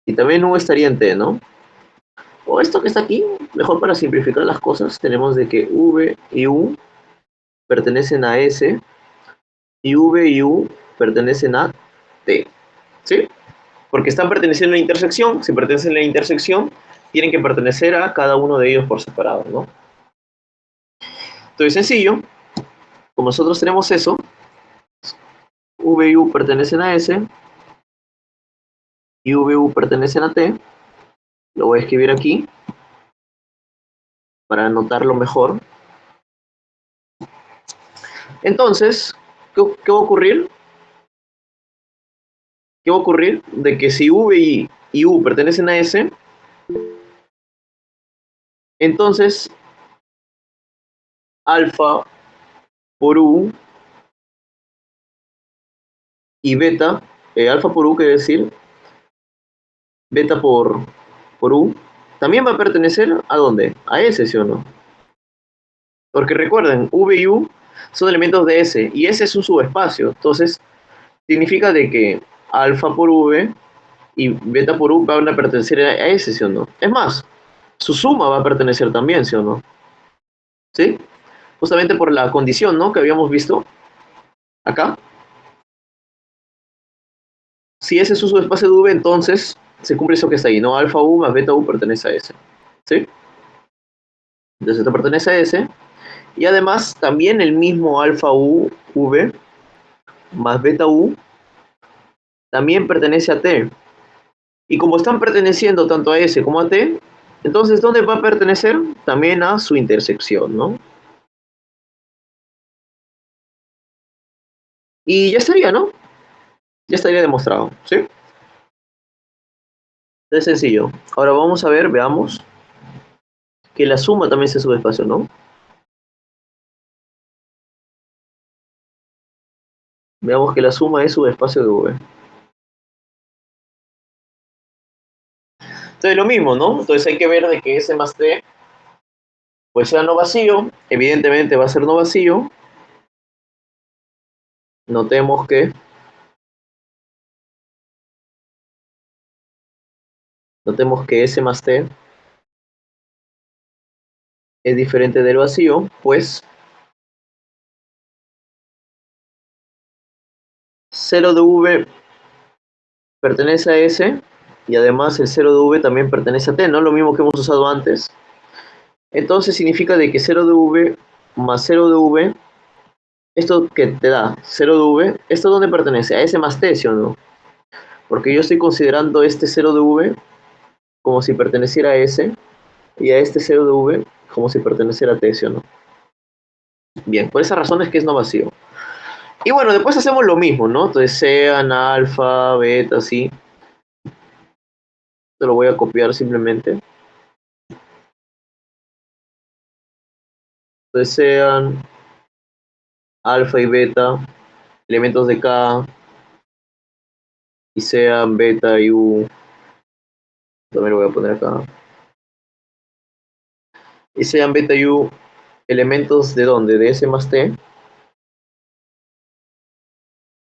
y también U estaría en T, ¿no? O esto que está aquí, mejor para simplificar las cosas, tenemos de que V y U pertenecen a S y V y U pertenecen a T, ¿sí? Porque están perteneciendo a la intersección, si pertenecen a la intersección, tienen que pertenecer a cada uno de ellos por separado, ¿no? Entonces, sencillo, como nosotros tenemos eso, V y U pertenecen a S y V y U pertenecen a T, lo voy a escribir aquí para anotarlo mejor. Entonces, ¿qué va a ocurrir? ¿Qué va a ocurrir? De que si V y U pertenecen a S, entonces alfa por U y beta, alfa por U quiere decir beta por U, también va a pertenecer ¿a dónde? A S, ¿sí o no? Porque recuerden, V y U son elementos de S y S es un subespacio, entonces significa de que alfa por V y beta por U van a pertenecer a S, ¿sí o no? Es más, su suma va a pertenecer también, ¿sí o no? ¿Sí? Justamente por la condición, ¿no? Que habíamos visto acá. Si ese es un subespacio de V, entonces se cumple eso que está ahí, ¿no? Alfa U más beta U pertenece a S, ¿sí? Entonces esto pertenece a S. Y además también el mismo alfa U, V, más beta U, también pertenece a T. Y como están perteneciendo tanto a S como a T, entonces ¿dónde va a pertenecer? También a su intersección, ¿no? Y ya estaría, ¿no? Ya estaría demostrado, ¿sí? Es sencillo. Ahora vamos a ver, veamos, que la suma también es subespacio, ¿no? Veamos que la suma es subespacio de V. Entonces lo mismo, ¿no? Entonces hay que ver de que S más T pues sea no vacío, evidentemente va a ser no vacío. Notemos que S más T es diferente del vacío, pues 0 de V pertenece a S y además el 0 de V también pertenece a T, ¿no? Lo mismo que hemos usado antes. Entonces significa de que 0 de V más 0 de V, esto que te da 0 de V, ¿esto dónde pertenece? A S más T, ¿sí o no? Porque yo estoy considerando este 0 de V como si perteneciera a S y a este 0 de V como si perteneciera a T, ¿sí o no? Bien, por esa razón es que es no vacío. Y bueno, después hacemos lo mismo, ¿no? Entonces sean alfa, beta, así. Te lo voy a copiar simplemente. Entonces sean alfa y beta, elementos de K, y sean beta y U. También lo voy a poner acá. Y sean beta y U, elementos de dónde? De S más T.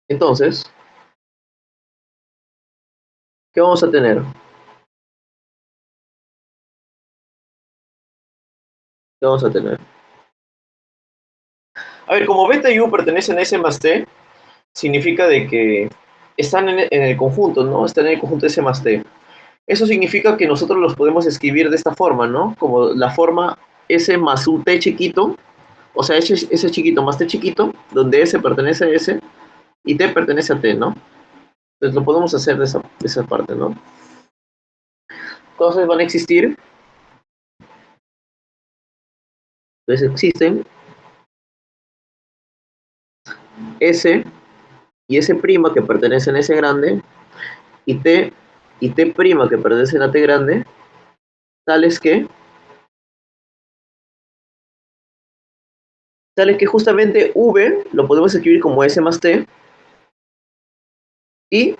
Entonces, ¿qué vamos a tener? ¿Qué vamos a tener? A ver, como beta y U pertenecen a S más T, significa de que están en el conjunto, ¿no? Están en el conjunto S más T. Eso significa que nosotros los podemos escribir de esta forma, ¿no? Como la forma S más un T chiquito, o sea, S chiquito más T chiquito, donde S pertenece a S y T pertenece a T, ¿no? Entonces lo podemos hacer de esa parte, ¿no? Entonces van a existir, entonces existen S y S' que pertenecen a S grande, y T' que pertenecen a T grande, tales que justamente V lo podemos escribir como S más T y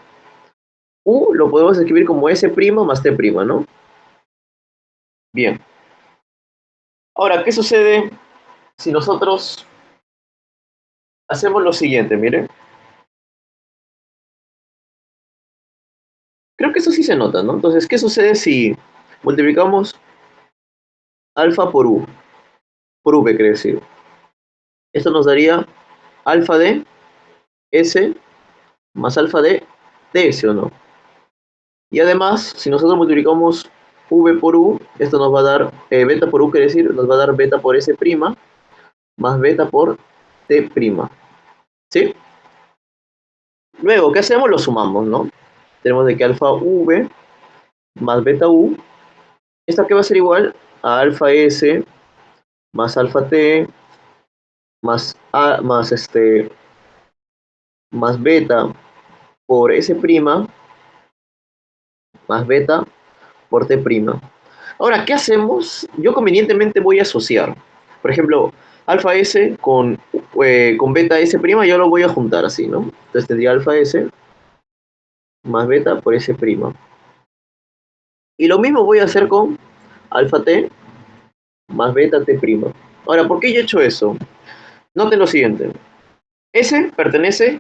U lo podemos escribir como S' más T', ¿no? Bien. Ahora, ¿qué sucede si nosotros hacemos lo siguiente? Miren. Creo que eso sí se nota, ¿no? Entonces, ¿qué sucede si multiplicamos alfa por U? Por V, quiere decir. Esto nos daría alfa de S más alfa de T, ¿sí o no? Y además, si nosotros multiplicamos V por U, esto nos va a dar beta por U, quiere decir, nos va a dar beta por S' más beta por T'. ¿Sí? Luego, ¿qué hacemos? Lo sumamos, ¿no? Tenemos de que alfa V más beta U, esta que va a ser igual a alfa S más alfa T más, A, más beta por S' más beta por T'. Ahora, ¿qué hacemos? Yo convenientemente voy a asociar. Por ejemplo, alfa S con beta S', yo lo voy a juntar así, ¿no? Entonces tendría alfa S más beta por S'. Y lo mismo voy a hacer con alfa T más beta T'. Ahora, ¿por qué yo he hecho eso? Noten lo siguiente. S pertenece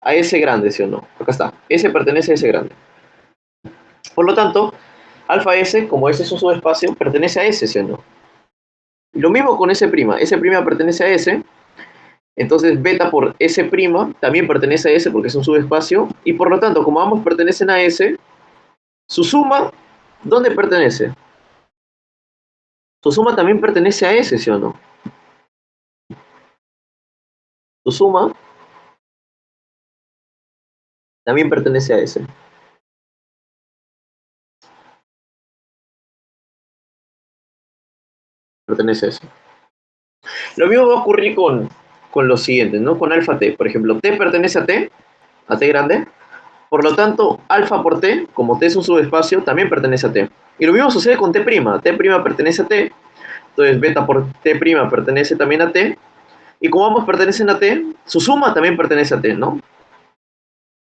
a S grande, ¿sí o no? Acá está. S pertenece a S grande. Por lo tanto, alfa S, como S es un subespacio, pertenece a S, ¿sí o no? Y lo mismo con S'. S' pertenece a S. Entonces, beta por S' también pertenece a S porque es un subespacio. Y por lo tanto, como ambos pertenecen a S, su suma, ¿dónde pertenece? Su suma también pertenece a S, ¿sí o no? Su suma también pertenece a S. Pertenece a S. Lo mismo va a ocurrir con los siguientes, ¿no? Con alfa T. Por ejemplo, T pertenece a T grande. Por lo tanto, alfa por T, como T es un subespacio, también pertenece a T. Y lo mismo sucede con T'. T' pertenece a T. Entonces, beta por T' pertenece también a T. Y como ambos pertenecen a T, su suma también pertenece a T, ¿no?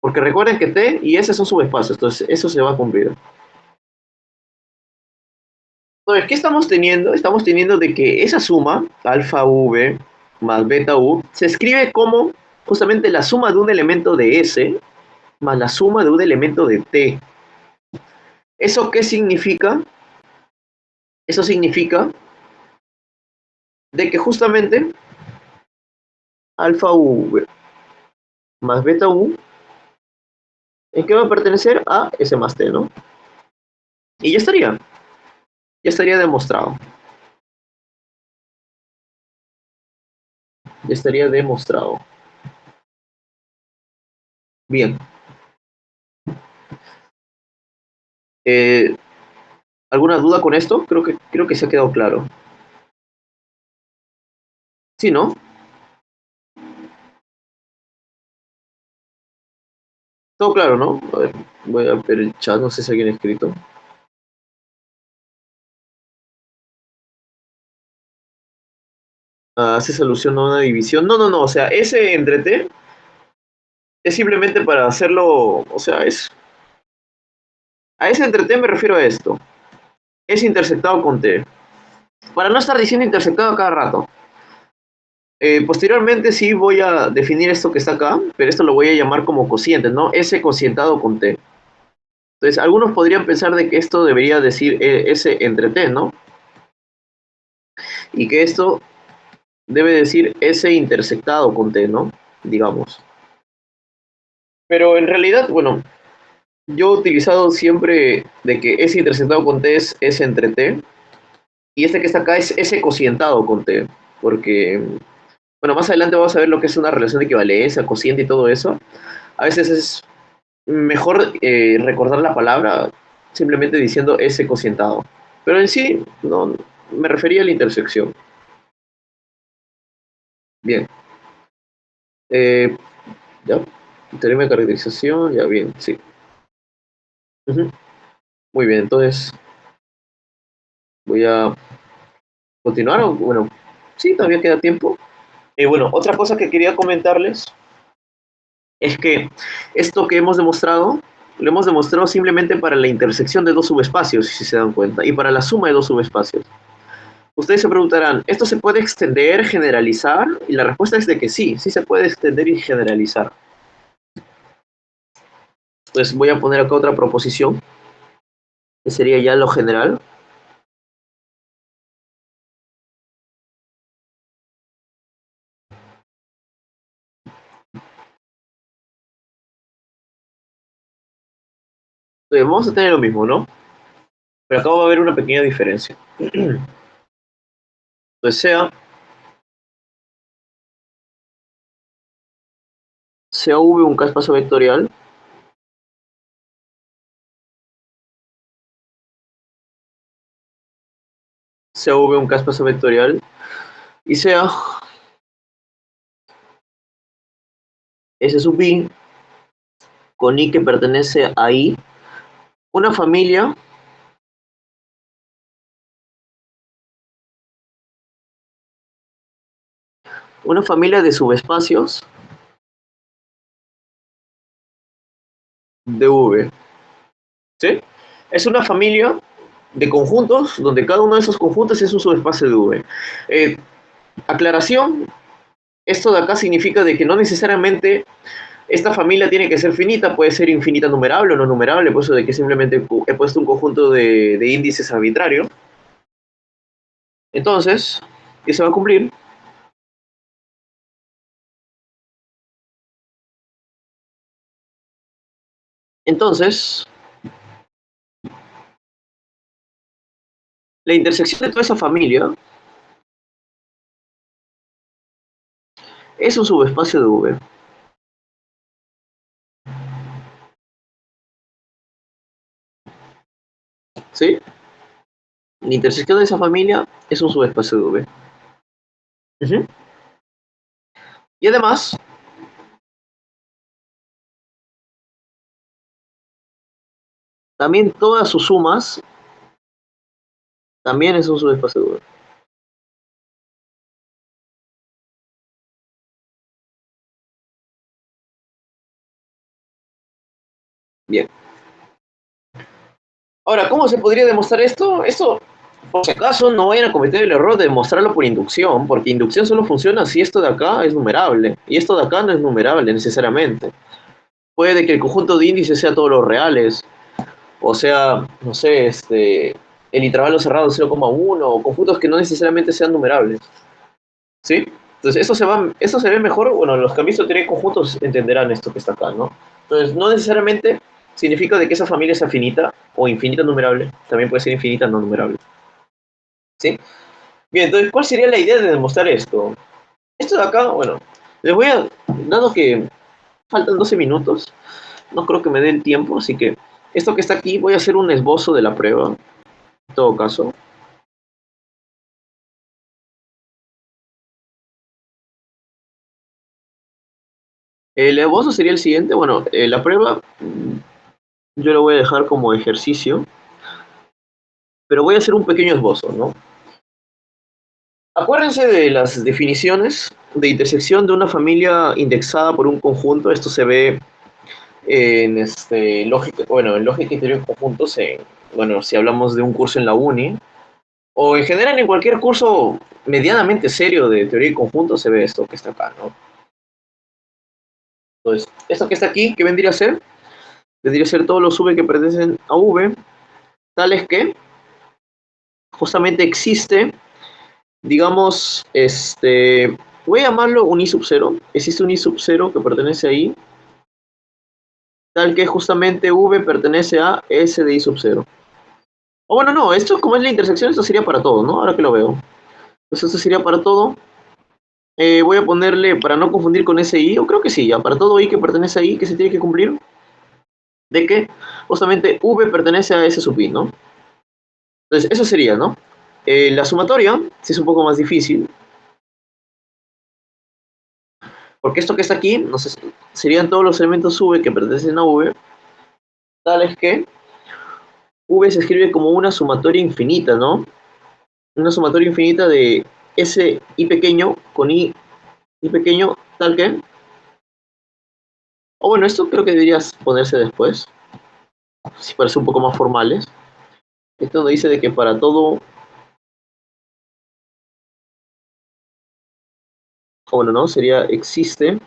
Porque recuerden que T y S son subespacios, entonces eso se va a cumplir. Entonces, ¿qué estamos teniendo? Estamos teniendo de que esa suma, alfa V más beta U, se escribe como justamente la suma de un elemento de S más la suma de un elemento de T. ¿Eso qué significa? Eso significa de que justamente alfa V más beta U, ¿en qué va a pertenecer? A S más T, ¿no? Y ya estaría demostrado. Ya estaría demostrado. Bien. Eh, ¿Alguna duda con esto? Creo que se ha quedado claro. ¿Sí, no? Todo claro, ¿no? A ver, voy a ver el chat, no sé si alguien ha escrito. ¿Hace solución a una división? No, no, no, o sea, S entre T es simplemente para hacerlo, o sea, a S entre T me refiero a esto. Es intersectado con T. Para no estar diciendo intersectado a cada rato. Posteriormente sí voy a definir esto que está acá, pero esto lo voy a llamar como cociente, ¿no? S cocientado con T. Entonces, algunos podrían pensar de que esto debería decir S entre T, ¿no? Y que esto debe decir S intersectado con T, ¿no? Digamos. Pero en realidad, bueno, yo he utilizado siempre de que S intersectado con T es S entre T. Y este que está acá es S cocientado con T. Porque, bueno, más adelante vamos a ver lo que es una relación de equivalencia, cociente y todo eso. A veces es mejor recordar la palabra simplemente diciendo S cocientado. Pero en sí, no, me refería a la intersección. Bien. Ya, teorema de caracterización, ya bien, sí. Ujú. Muy bien, entonces voy a continuar. Bueno, sí, todavía queda tiempo. Y bueno, otra cosa que quería comentarles es que esto que hemos demostrado, lo hemos demostrado simplemente para la intersección de dos subespacios, si se dan cuenta, y para la suma de dos subespacios. Ustedes se preguntarán, ¿esto se puede extender, generalizar? Y la respuesta es de que sí, sí se puede extender y generalizar. Entonces voy a poner acá otra proposición, que sería ya lo general. Entonces vamos a tener lo mismo, ¿no? Pero acá va a haber una pequeña diferencia. Entonces sea V un K-espacio vectorial, sea V un K-espacio vectorial, y sea S sub I con I que pertenece a I, una familia de subespacios de V. ¿Sí? Es una familia de conjuntos donde cada uno de esos conjuntos es un subespacio de V. Aclaración, esto de acá significa de que no necesariamente esta familia tiene que ser finita, puede ser infinita numerable o no numerable, por eso de que simplemente he puesto un conjunto de índices arbitrario. Entonces, ¿qué se va a cumplir? Entonces, la intersección de toda esa familia es un subespacio de V. ¿Sí? La intersección de esa familia es un subespacio de V. Uh-huh. Y además, también todas sus sumas también es un subespacio de V. Bien. Ahora, ¿cómo se podría demostrar esto? Esto, por si acaso, no vayan a cometer el error de demostrarlo por inducción, porque inducción solo funciona si esto de acá es numerable, y esto de acá no es numerable necesariamente. Puede que el conjunto de índices sea todos los reales, o sea, no sé, el intervalo cerrado 0,1, o conjuntos que no necesariamente sean numerables. ¿Sí? Entonces, eso se ve mejor, bueno, los que han visto teoría de conjuntos entenderán esto que está acá, ¿no? Entonces, no necesariamente significa de que esa familia sea finita o infinita numerable, también puede ser infinita no numerable. ¿Sí? Bien, entonces, ¿cuál sería la idea de demostrar esto? Esto de acá, bueno, les voy a, dado que faltan 12 minutos, no creo que me dé el tiempo, así que esto que está aquí, voy a hacer un esbozo de la prueba, en todo caso. El esbozo sería el siguiente, bueno, la prueba yo lo voy a dejar como ejercicio, pero voy a hacer un pequeño esbozo, ¿no? Acuérdense de las definiciones de intersección de una familia indexada por un conjunto. Esto se ve en lógica, bueno, en lógica y teoría de conjuntos, bueno, si hablamos de un curso en la uni, o en general en cualquier curso medianamente serio de teoría de conjuntos se ve esto que está acá, ¿no? Entonces, esto que está aquí, ¿qué vendría a ser? Vendría a ser todos los V que pertenecen a V, tales que justamente existe, digamos, voy a llamarlo un I sub 0. Existe un I sub 0 que pertenece ahí, tal que justamente V pertenece a S de I sub 0. O bueno, no, esto como es la intersección, esto sería para todo, ¿no? Ahora que lo veo. Entonces esto sería para todo. Voy a ponerle, para no confundir con ese I, o creo que sí, ya, para todo I que pertenece a I, que se tiene que cumplir, de que justamente V pertenece a S sub I, ¿no? Entonces, eso sería, ¿no? La sumatoria, sí es un poco más difícil, porque esto que está aquí, no sé, serían todos los elementos V que pertenecen a V, tales que V se escribe como una sumatoria infinita, ¿no? Una sumatoria infinita de ese I pequeño con I pequeño, tal que... O bueno, esto creo que deberías ponerse después, si parece un poco más formales. Esto nos dice de que para todo... O bueno, ¿no? Sería, existe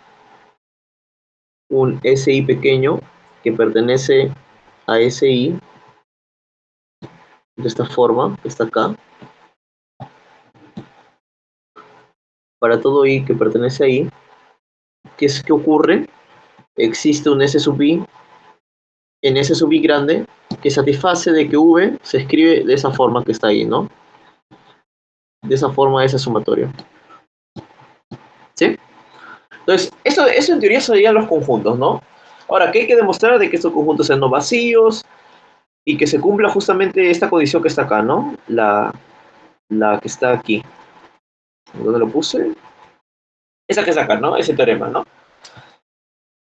un SI pequeño que pertenece a SI de esta forma, que está acá. Para todo I que pertenece a I, ¿qué es que ocurre? Existe un S sub I en S sub I grande que satisface de que V se escribe de esa forma que está ahí, ¿no? De esa forma ese sumatorio. ¿Sí? Entonces, eso en teoría serían los conjuntos, ¿no? Ahora, ¿qué hay que demostrar? De que estos conjuntos sean no vacíos y que se cumpla justamente esta condición que está acá, ¿no? La que está aquí. ¿Dónde lo puse? Esa que está acá, ¿no? Ese teorema, ¿no?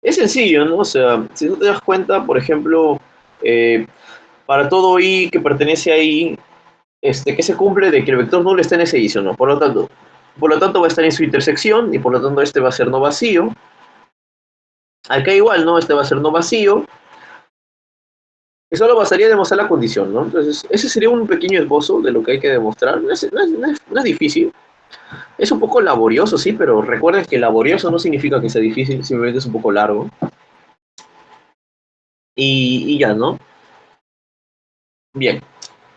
Es sencillo, ¿no? O sea, si tú te das cuenta, por ejemplo, para todo I que pertenece a I, que se cumple de que el vector nulo está en ese I, ¿no? Por lo tanto va a estar en su intersección y por lo tanto este va a ser no vacío. Acá igual, ¿no? Este va a ser no vacío. Y solo bastaría demostrar la condición, ¿no? Entonces, ese sería un pequeño esbozo de lo que hay que demostrar. No es difícil. Es un poco laborioso, sí, pero recuerden que laborioso no significa que sea difícil, simplemente es un poco largo. Y ya, ¿no? Bien.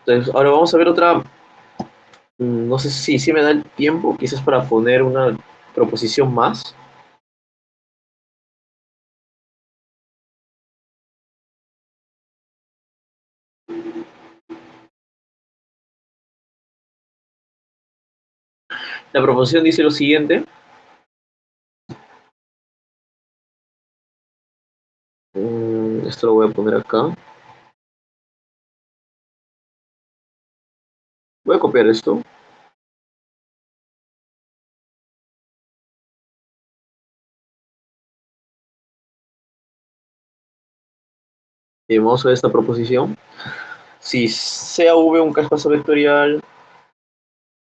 Entonces, ahora vamos a ver otra. No sé si me da el tiempo, quizás para poner una proposición más. La proposición dice lo siguiente. Esto lo voy a poner acá. Voy a copiar esto. Y vamos a ver esta proposición. Si sea V un espacio vectorial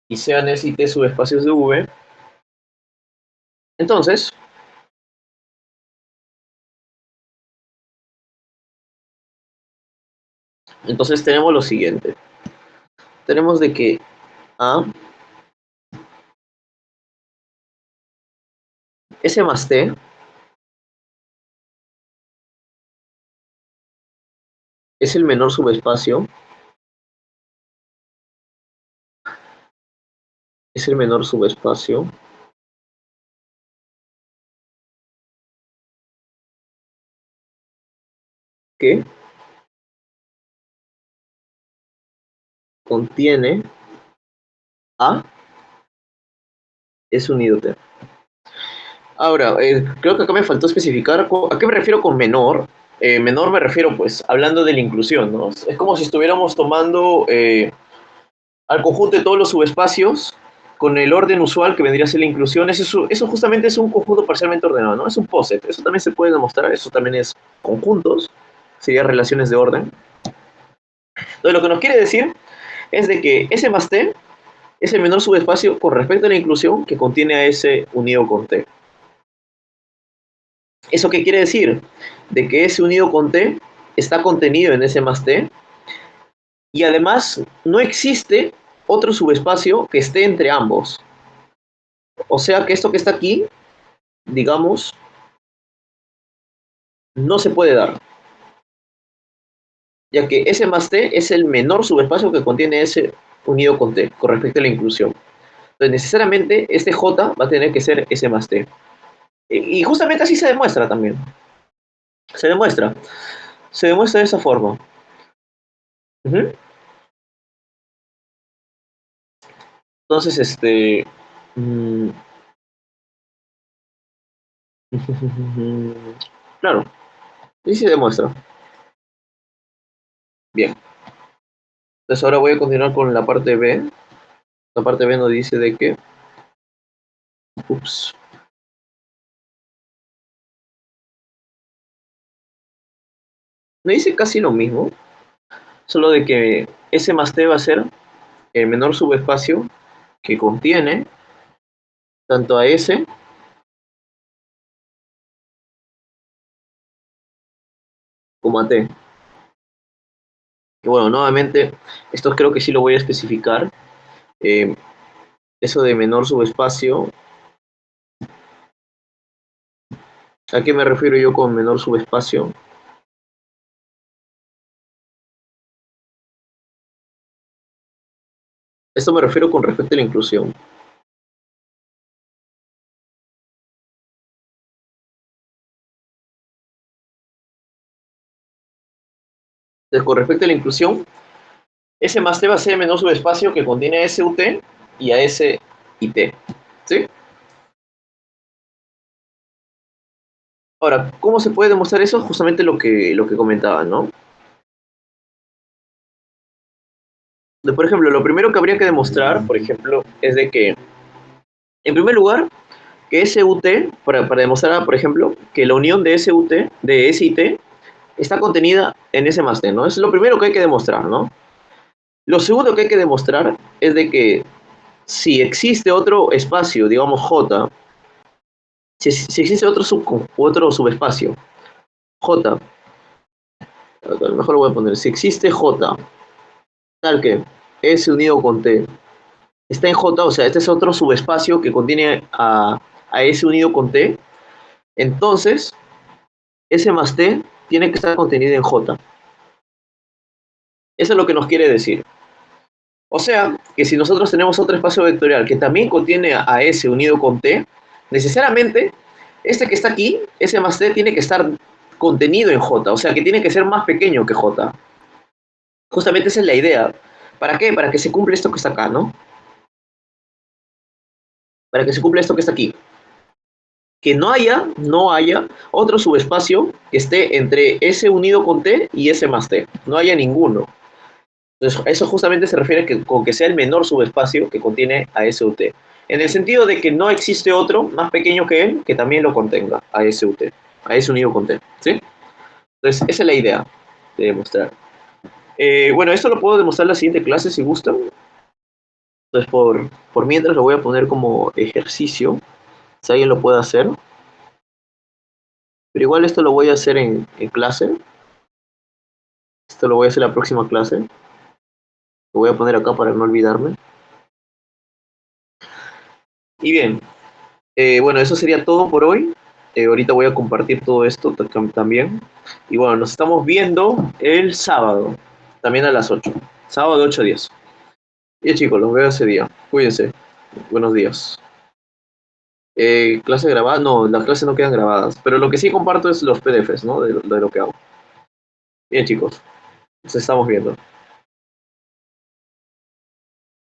y sean S y T subespacios de V, entonces tenemos lo siguiente. Tenemos de que A, S más T es el menor subespacio, que contiene A es unido T. Ahora, creo que acá me faltó especificar a qué me refiero con menor. Menor me refiero, pues, hablando de la inclusión, ¿no? Es como si estuviéramos tomando al conjunto de todos los subespacios con el orden usual que vendría a ser la inclusión. Eso justamente es un conjunto parcialmente ordenado, ¿no? Es un poset. Eso también se puede demostrar. Eso también es conjuntos. Sería relaciones de orden. Entonces, lo que nos quiere decir es de que S más T es el menor subespacio con respecto a la inclusión que contiene a S unido con T. ¿Eso qué quiere decir? De que S unido con T está contenido en S más T y además no existe otro subespacio que esté entre ambos. O sea que esto que está aquí, digamos, no se puede dar, ya que S más T es el menor subespacio que contiene S unido con T, con respecto a la inclusión. Entonces, necesariamente, este J va a tener que ser S más T. Y justamente así se demuestra también. Se demuestra. Se demuestra de esa forma. Uh-huh. Entonces, mmm, claro, y se demuestra. Bien. Entonces ahora voy a continuar con la parte B. La parte B nos dice de que... Ups. Me dice casi lo mismo. solo de que S más T va a ser el menor subespacio que contiene tanto a S como a T. Y bueno, nuevamente, esto creo que sí lo voy a especificar. Eso de menor subespacio, ¿a qué me refiero yo con menor subespacio? Esto me refiero con respecto a la inclusión. Entonces, con respecto a la inclusión, S más T va a ser el menor subespacio que contiene a S, U, T y a S y T. ¿Sí? Ahora, ¿cómo se puede demostrar eso? Justamente lo que comentaba, ¿no? Por ejemplo, lo primero que habría que demostrar, por ejemplo, es de que, en primer lugar, que SUT, para demostrar, por ejemplo, que la unión de SUT, de S y T, está contenida en S más T, ¿no? Eso es lo primero que hay que demostrar, ¿no? Lo segundo que hay que demostrar es de que si existe otro espacio, digamos J, si existe otro subespacio, J, a lo mejor lo voy a poner, si existe J, tal que S unido con T, está en J, o sea, este es otro subespacio que contiene a S unido con T, entonces S más T tiene que estar contenido en J. Eso es lo que nos quiere decir. O sea, que si nosotros tenemos otro espacio vectorial que también contiene a S unido con T, necesariamente este que está aquí, S más T, tiene que estar contenido en J, o sea, que tiene que ser más pequeño que J. Justamente esa es la idea. ¿Para qué? Para que se cumpla esto que está acá, ¿no? Para que se cumpla esto que está aquí. Que no haya otro subespacio que esté entre S unido con T y S más T. No haya ninguno. Entonces, eso justamente se refiere con que sea el menor subespacio que contiene a SUT. En el sentido de que no existe otro más pequeño que él que también lo contenga a SUT, a S unido con T. ¿Sí? Entonces, esa es la idea de demostrar. Bueno, esto lo puedo demostrar en la siguiente clase si gustan. Entonces, por mientras lo voy a poner como ejercicio, si alguien lo puede hacer. Pero igual esto lo voy a hacer en clase. Esto lo voy a hacer en la próxima clase. Lo voy a poner acá para no olvidarme. Y bien, bueno, eso sería todo por hoy. Ahorita voy a compartir todo esto también. Y bueno, nos estamos viendo el sábado, también a las 8. Sábado de 8 a 10. Y chicos, los veo ese día. Cuídense. Buenos días. ¿Clase grabada? No, las clases no quedan grabadas. Pero lo que sí comparto es los PDFs, ¿no? De lo que hago. Bien, chicos. Nos estamos viendo.